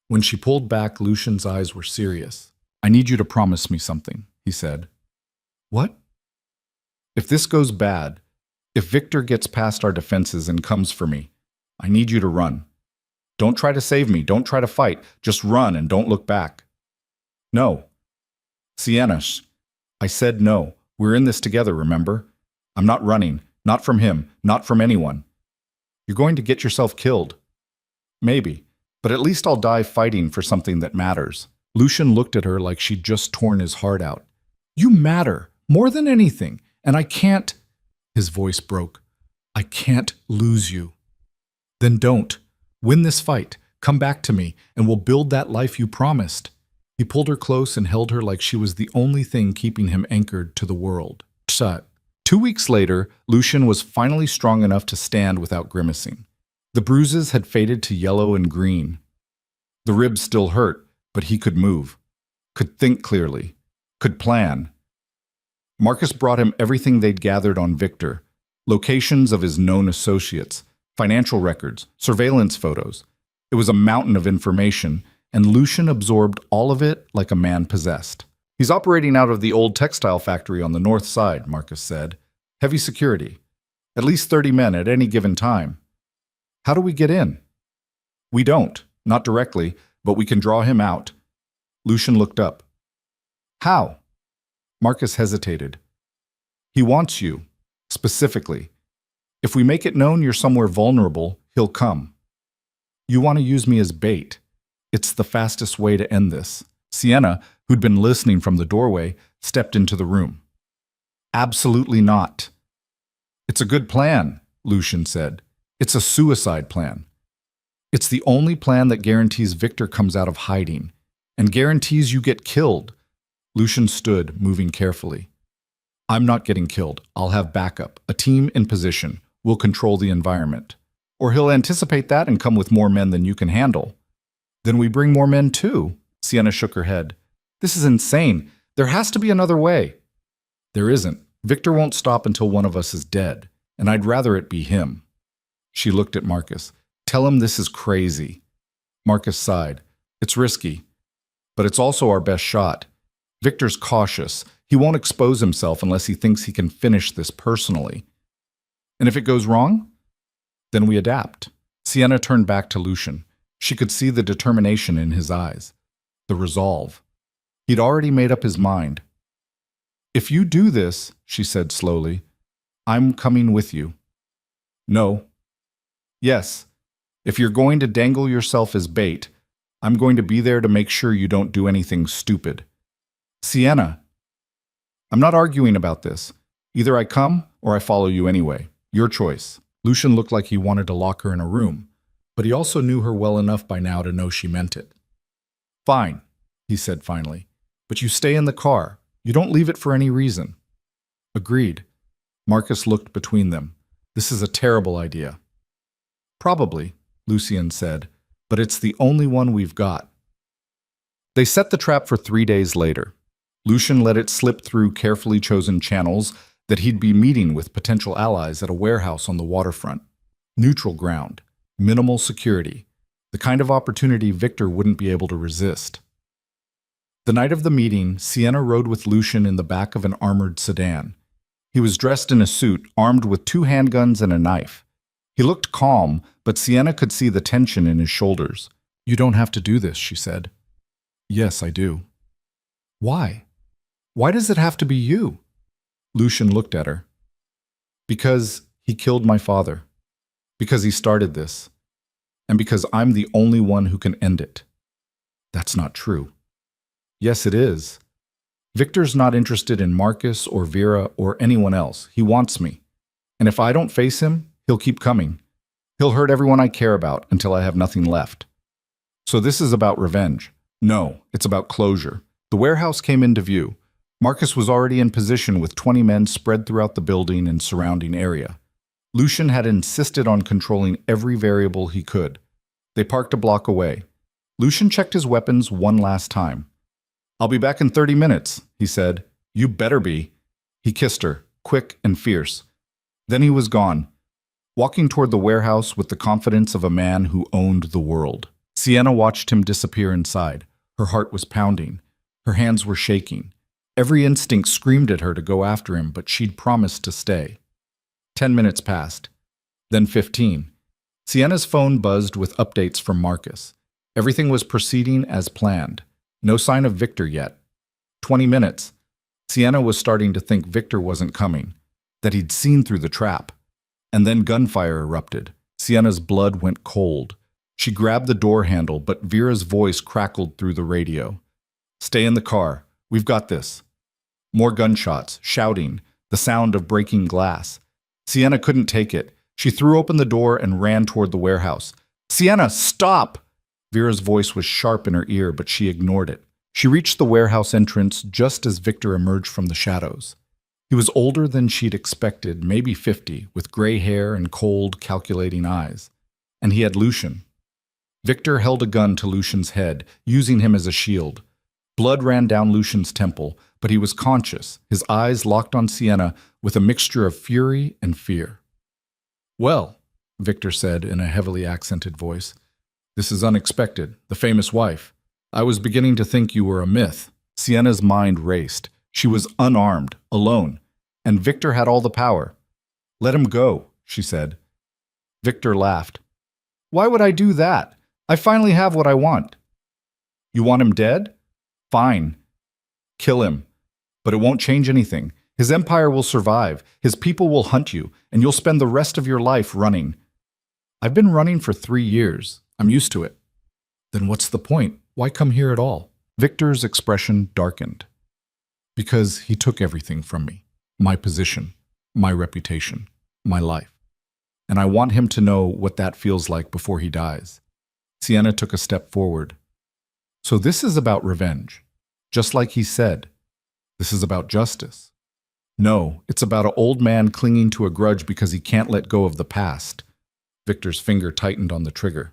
When she pulled back, Lucian's eyes were serious. "I need you to promise me something," he said. "What?" "If this goes bad, if Viktor gets past our defenses and comes for me, I need you to run. Don't try to save me, don't try to fight, just run and don't look back." "No." "Sienna, I said no. We're in this together, remember? I'm not running, not from him, not from anyone. You're going to get yourself killed. Maybe, but at least I'll die fighting for something that matters." Lucian looked at her like she'd just torn his heart out. "You matter, more than anything, and I can't—" His voice broke. "I can't lose you." "Then don't. Win this fight. Come back to me, and we'll build that life you promised." He pulled her close and held her like she was the only thing keeping him anchored to the world. 2 weeks later, Lucian was finally strong enough to stand without grimacing. The bruises had faded to yellow and green. The ribs still hurt, But he could move, could think clearly, could plan. Marcus brought him everything they'd gathered on Victor, locations of his known associates, financial records, surveillance photos. It was a mountain of information, and Lucian absorbed all of it like a man possessed. He's operating out of the old textile factory on the north side, Marcus said. Heavy security. At least 30 men at any given time. How do we get in? We don't, not directly, but we can draw him out. Lucian looked up. How? Marcus hesitated. He wants you, specifically. If we make it known you're somewhere vulnerable, he'll come. You want to use me as bait. It's the fastest way to end this. Sienna, who'd been listening from the doorway, stepped into the room. Absolutely not. It's a good plan, Lucian said. It's a suicide plan. It's the only plan that guarantees Victor comes out of hiding, and guarantees you get killed. Lucian stood, moving carefully. I'm not getting killed. I'll have backup, a team in position. We'll control the environment. Or he'll anticipate that and come with more men than you can handle. Then we bring more men too. Sienna shook her head. This is insane. There has to be another way. There isn't. Victor won't stop until one of us is dead, and I'd rather it be him. She looked at Marcus. Tell him this is crazy. Marcus sighed. It's risky, but it's also our best shot. Victor's cautious. He won't expose himself unless he thinks he can finish this personally. And if it goes wrong, then we adapt. Sienna turned back to Lucian. She could see the determination in his eyes, the resolve. He'd already made up his mind. If you do this, she said slowly, I'm coming with you. No. Yes. If you're going to dangle yourself as bait, I'm going to be there to make sure you don't do anything stupid. Sienna, I'm not arguing about this. Either I come or I follow you anyway. Your choice. Lucian looked like he wanted to lock her in a room, but he also knew her well enough by now to know she meant it. Fine, he said finally, but you stay in the car. You don't leave it for any reason. Agreed. Marcus looked between them. This is a terrible idea. Probably, Lucian said, but it's the only one we've got. They set the trap for 3 days later. Lucian let it slip through carefully chosen channels that he'd be meeting with potential allies at a warehouse on the waterfront. Neutral ground, minimal security, the kind of opportunity Victor wouldn't be able to resist. The night of the meeting, Sienna rode with Lucian in the back of an armored sedan. He was dressed in a suit, armed with 2 handguns and a knife. He looked calm, but Sienna could see the tension in his shoulders. You don't have to do this, she said. Yes, I do. Why? Why does it have to be you? Lucian looked at her. Because he killed my father. Because he started this. And because I'm the only one who can end it. That's not true. Yes, it is. Victor's not interested in Marcus or Vera or anyone else. He wants me. And if I don't face him, he'll keep coming. He'll hurt everyone I care about until I have nothing left. So this is about revenge. No, it's about closure. The warehouse came into view. Marcus was already in position with 20 men spread throughout the building and surrounding area. Lucian had insisted on controlling every variable he could. They parked a block away. Lucian checked his weapons one last time. I'll be back in 30 minutes, he said. You better be. He kissed her, quick and fierce. Then he was gone, walking toward the warehouse with the confidence of a man who owned the world. Sienna watched him disappear inside. Her heart was pounding. Her hands were shaking. Every instinct screamed at her to go after him, but she'd promised to stay. 10 minutes passed. Then 15. Sienna's phone buzzed with updates from Marcus. Everything was proceeding as planned. No sign of Victor yet. 20 minutes. Sienna was starting to think Victor wasn't coming, that he'd seen through the trap. And then gunfire erupted. Sienna's blood went cold. She grabbed the door handle, but Vera's voice crackled through the radio. Stay in the car. We've got this. More gunshots, shouting, the sound of breaking glass. Sienna couldn't take it. She threw open the door and ran toward the warehouse. Sienna, stop! Vera's voice was sharp in her ear, but she ignored it. She reached the warehouse entrance just as Victor emerged from the shadows. He was older than she'd expected, maybe 50, with gray hair and cold, calculating eyes. And he had Lucian. Victor held a gun to Lucian's head, using him as a shield. Blood ran down Lucian's temple, but he was conscious, his eyes locked on Sienna with a mixture of fury and fear. "Well," Victor said in a heavily accented voice, "this is unexpected, the famous wife. I was beginning to think you were a myth." Sienna's mind raced. She was unarmed, alone, and Victor had all the power. "Let him go," she said. Victor laughed. "Why would I do that? I finally have what I want." "You want him dead? Fine. Kill him. But it won't change anything. His empire will survive, his people will hunt you, and you'll spend the rest of your life running." "I've been running for 3 years. I'm used to it." "Then what's the point? Why come here at all?" Victor's expression darkened. "Because he took everything from me. My position, my reputation, my life. And I want him to know what that feels like before he dies." Sienna took a step forward. "So this is about revenge. Just like he said. This is about justice." "No, it's about an old man clinging to a grudge because he can't let go of the past." Victor's finger tightened on the trigger.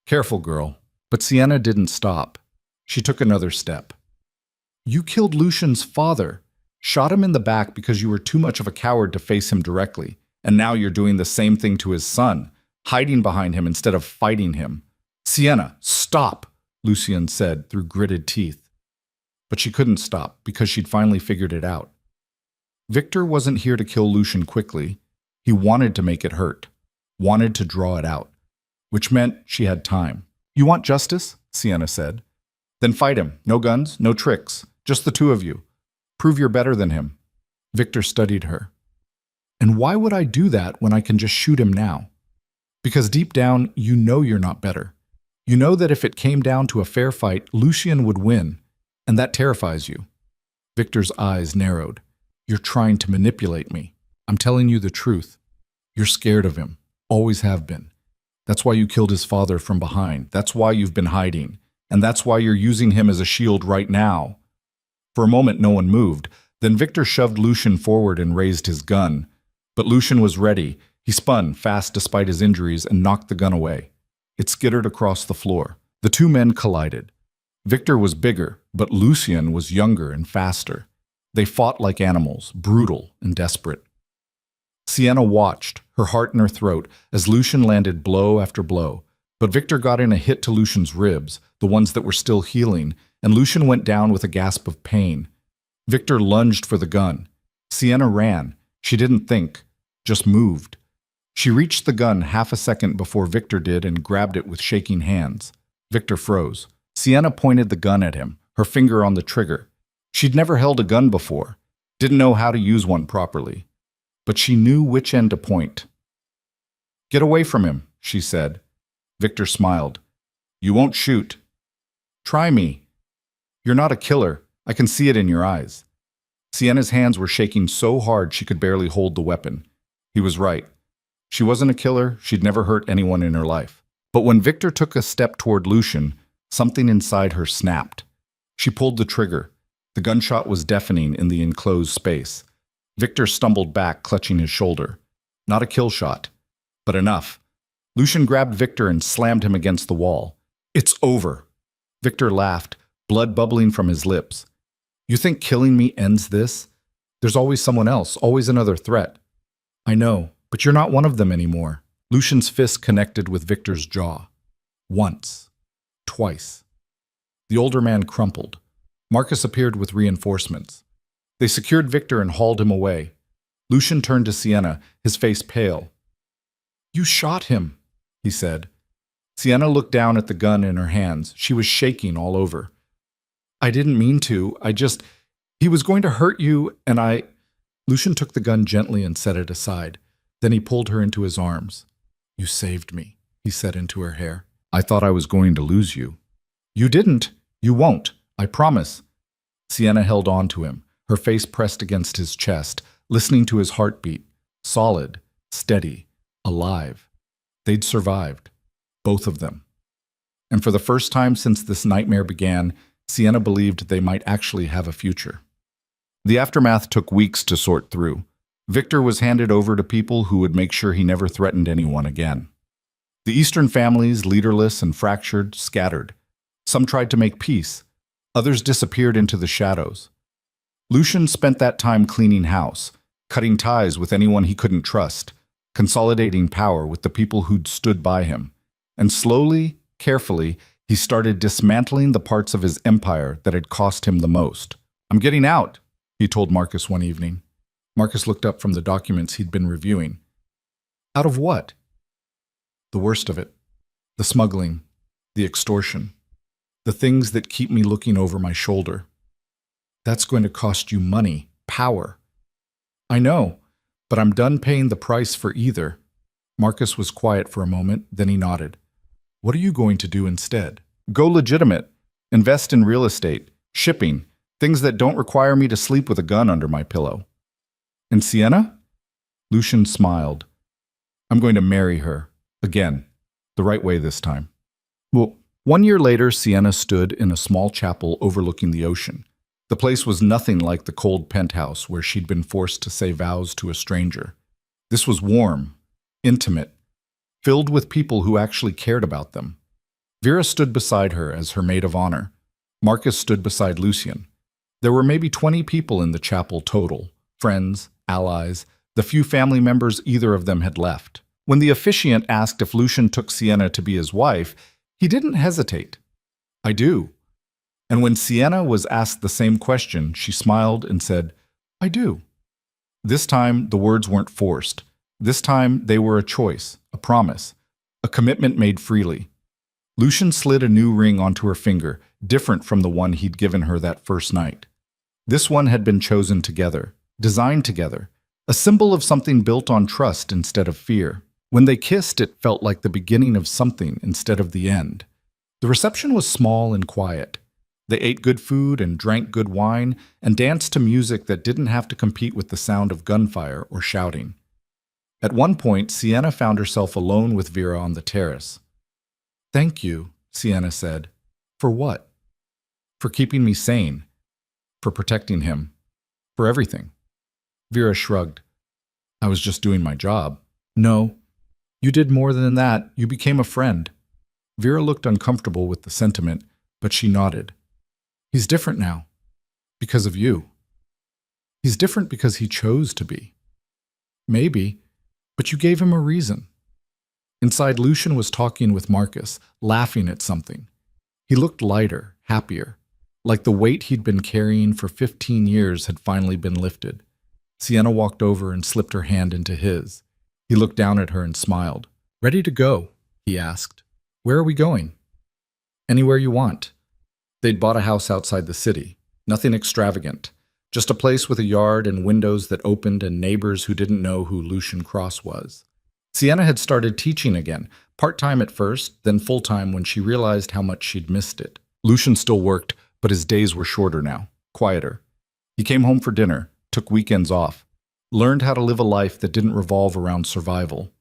"Careful, girl." But Sienna didn't stop. She took another step. "You killed Lucian's father, shot him in the back because you were too much of a coward to face him directly, and now you're doing the same thing to his son, hiding behind him instead of fighting him." "Sienna, stop," Lucian said through gritted teeth. But she couldn't stop because she'd finally figured it out. Victor wasn't here to kill Lucian quickly. He wanted to make it hurt, wanted to draw it out, which meant she had time. "You want justice?" Sienna said. "Then fight him. No guns, no tricks. Just the two of you. Prove you're better than him." Victor studied her. "And why would I do that when I can just shoot him now?" "Because deep down, you know you're not better. You know that if it came down to a fair fight, Lucian would win, and that terrifies you." Victor's eyes narrowed. "You're trying to manipulate me. I'm telling you the truth. You're scared of him. Always have been. That's why you killed his father from behind. That's why you've been hiding. And that's why you're using him as a shield right now." For a moment, no one moved. Then Victor shoved Lucian forward and raised his gun. But Lucian was ready. He spun, fast despite his injuries, and knocked the gun away. It skittered across the floor. The two men collided. Victor was bigger, but Lucian was younger and faster. They fought like animals, brutal and desperate. Sienna watched, her heart in her throat, as Lucian landed blow after blow. But Victor got in a hit to Lucian's ribs, the ones that were still healing, and Lucian went down with a gasp of pain. Victor lunged for the gun. Sienna ran. She didn't think, just moved. She reached the gun half a second before Victor did and grabbed it with shaking hands. Victor froze. Sienna pointed the gun at him, her finger on the trigger. She'd never held a gun before, didn't know how to use one properly. But she knew which end to point. "Get away from him," she said. Victor smiled. "You won't shoot." "Try me." "You're not a killer. I can see it in your eyes." Sienna's hands were shaking so hard she could barely hold the weapon. He was right. She wasn't a killer. She'd never hurt anyone in her life. But when Victor took a step toward Lucian, something inside her snapped. She pulled the trigger. The gunshot was deafening in the enclosed space. Victor stumbled back, clutching his shoulder. Not a kill shot, but enough. Lucian grabbed Victor and slammed him against the wall. "It's over." Victor laughed, blood bubbling from his lips. "You think killing me ends this? There's always someone else, always another threat." "I know, but you're not one of them anymore." Lucian's fist connected with Victor's jaw. Once. Twice. The older man crumpled. Marcus appeared with reinforcements. They secured Victor and hauled him away. Lucian turned to Sienna, his face pale. "You shot him," he said. Sienna looked down at the gun in her hands. She was shaking all over. "I didn't mean to. He was going to hurt you, and I—" Lucian took the gun gently and set it aside. Then he pulled her into his arms. "You saved me," he said into her hair. "I thought I was going to lose you." "You didn't. You won't. I promise." Sienna held on to him, her face pressed against his chest, listening to his heartbeat. Solid, steady, alive. They'd survived. Both of them. And for the first time since this nightmare began, Sienna believed they might actually have a future. The aftermath took weeks to sort through. Victor was handed over to people who would make sure he never threatened anyone again. The Eastern families, leaderless and fractured, scattered. Some tried to make peace. Others disappeared into the shadows. Lucian spent that time cleaning house, cutting ties with anyone he couldn't trust, consolidating power with the people who'd stood by him. And slowly, carefully, he started dismantling the parts of his empire that had cost him the most. "I'm getting out," he told Marcus one evening. Marcus looked up from the documents he'd been reviewing. "Out of what?" "The worst of it. The smuggling, the extortion, the things that keep me looking over my shoulder. That's going to cost you money, power." "I know, but I'm done paying the price for either." Marcus was quiet for a moment, then he nodded. "What are you going to do instead?" "Go legitimate. Invest in real estate, shipping, things that don't require me to sleep with a gun under my pillow." "And Sienna?" Lucian smiled. "I'm going to marry her. Again. The right way this time." Well, 1 year later, Sienna stood in a small chapel overlooking the ocean. The place was nothing like the cold penthouse where she'd been forced to say vows to a stranger. This was warm, intimate, filled with people who actually cared about them. Vera stood beside her as her maid of honor. Marcus stood beside Lucian. There were maybe 20 people in the chapel total, friends, allies, the few family members either of them had left. When the officiant asked if Lucian took Sienna to be his wife, he didn't hesitate. "I do." And when Sienna was asked the same question, she smiled and said, "I do." This time, the words weren't forced. This time, they were a choice, a promise, a commitment made freely. Lucian slid a new ring onto her finger, different from the one he'd given her that first night. This one had been chosen together, designed together, a symbol of something built on trust instead of fear. When they kissed, it felt like the beginning of something instead of the end. The reception was small and quiet. They ate good food and drank good wine and danced to music that didn't have to compete with the sound of gunfire or shouting. At one point, Sienna found herself alone with Vera on the terrace. "Thank you," Sienna said. "For what?" "For keeping me sane. For protecting him. For everything." Vera shrugged. "I was just doing my job." "No. You did more than that. You became a friend." Vera looked uncomfortable with the sentiment, but she nodded. "He's different now. Because of you." "He's different because he chose to be." "Maybe, but you gave him a reason." Inside, Lucian was talking with Marcus, laughing at something. He looked lighter, happier, like the weight he'd been carrying for 15 years had finally been lifted. Sienna walked over and slipped her hand into his. He looked down at her and smiled. "Ready to go?" he asked. "Where are we going?" "Anywhere you want." They'd bought a house outside the city. Nothing extravagant. Just a place with a yard and windows that opened and neighbors who didn't know who Lucian Cross was. Sienna had started teaching again, part-time at first, then full-time when she realized how much she'd missed it. Lucian still worked, but his days were shorter now, quieter. He came home for dinner, took weekends off, learned how to live a life that didn't revolve around survival.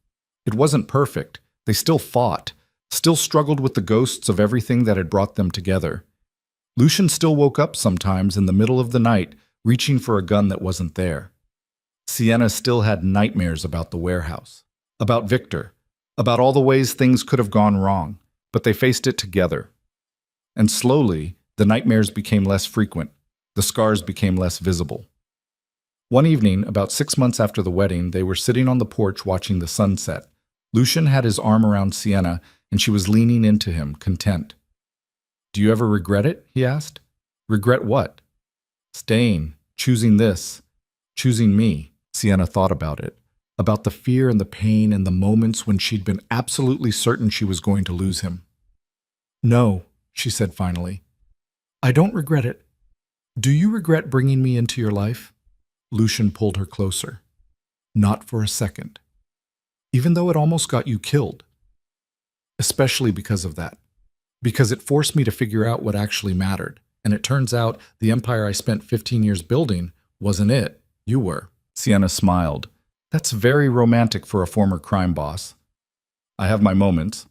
It wasn't perfect. They still fought, still struggled with the ghosts of everything that had brought them together. Lucian still woke up sometimes in the middle of the night, reaching for a gun that wasn't there. Sienna still had nightmares about the warehouse, about Victor, about all the ways things could have gone wrong, but they faced it together. And slowly, the nightmares became less frequent, the scars became less visible. One evening, about 6 months after the wedding, they were sitting on the porch watching the sunset. Lucian had his arm around Sienna, and she was leaning into him, content. "Do you ever regret it?" he asked. "Regret what?" "Staying, choosing this, choosing me." Sienna thought about it, about the fear and the pain and the moments when she'd been absolutely certain she was going to lose him. "No," she said finally. "I don't regret it. Do you regret bringing me into your life?" Lucian pulled her closer. "Not for a second. Even though it almost got you killed. Especially because of that. Because it forced me to figure out what actually mattered. And it turns out the empire I spent 15 years building wasn't it. You were." Sienna smiled. "That's very romantic for a former crime boss." "I have my moments."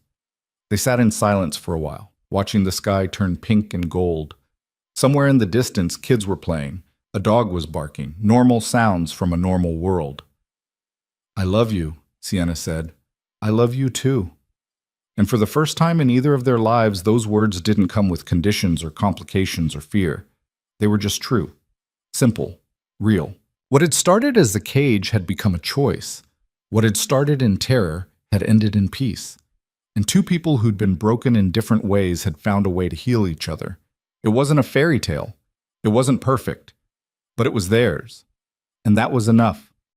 They sat in silence for a while, watching the sky turn pink and gold. Somewhere in the distance, kids were playing. A dog was barking, normal sounds from a normal world. "I love you," Sienna said. "I love you too." And for the first time in either of their lives, those words didn't come with conditions or complications or fear. They were just true, simple, real. What had started as a cage had become a choice. What had started in terror had ended in peace. And two people who'd been broken in different ways had found a way to heal each other. It wasn't a fairy tale. It wasn't perfect. But it was theirs. And that was enough.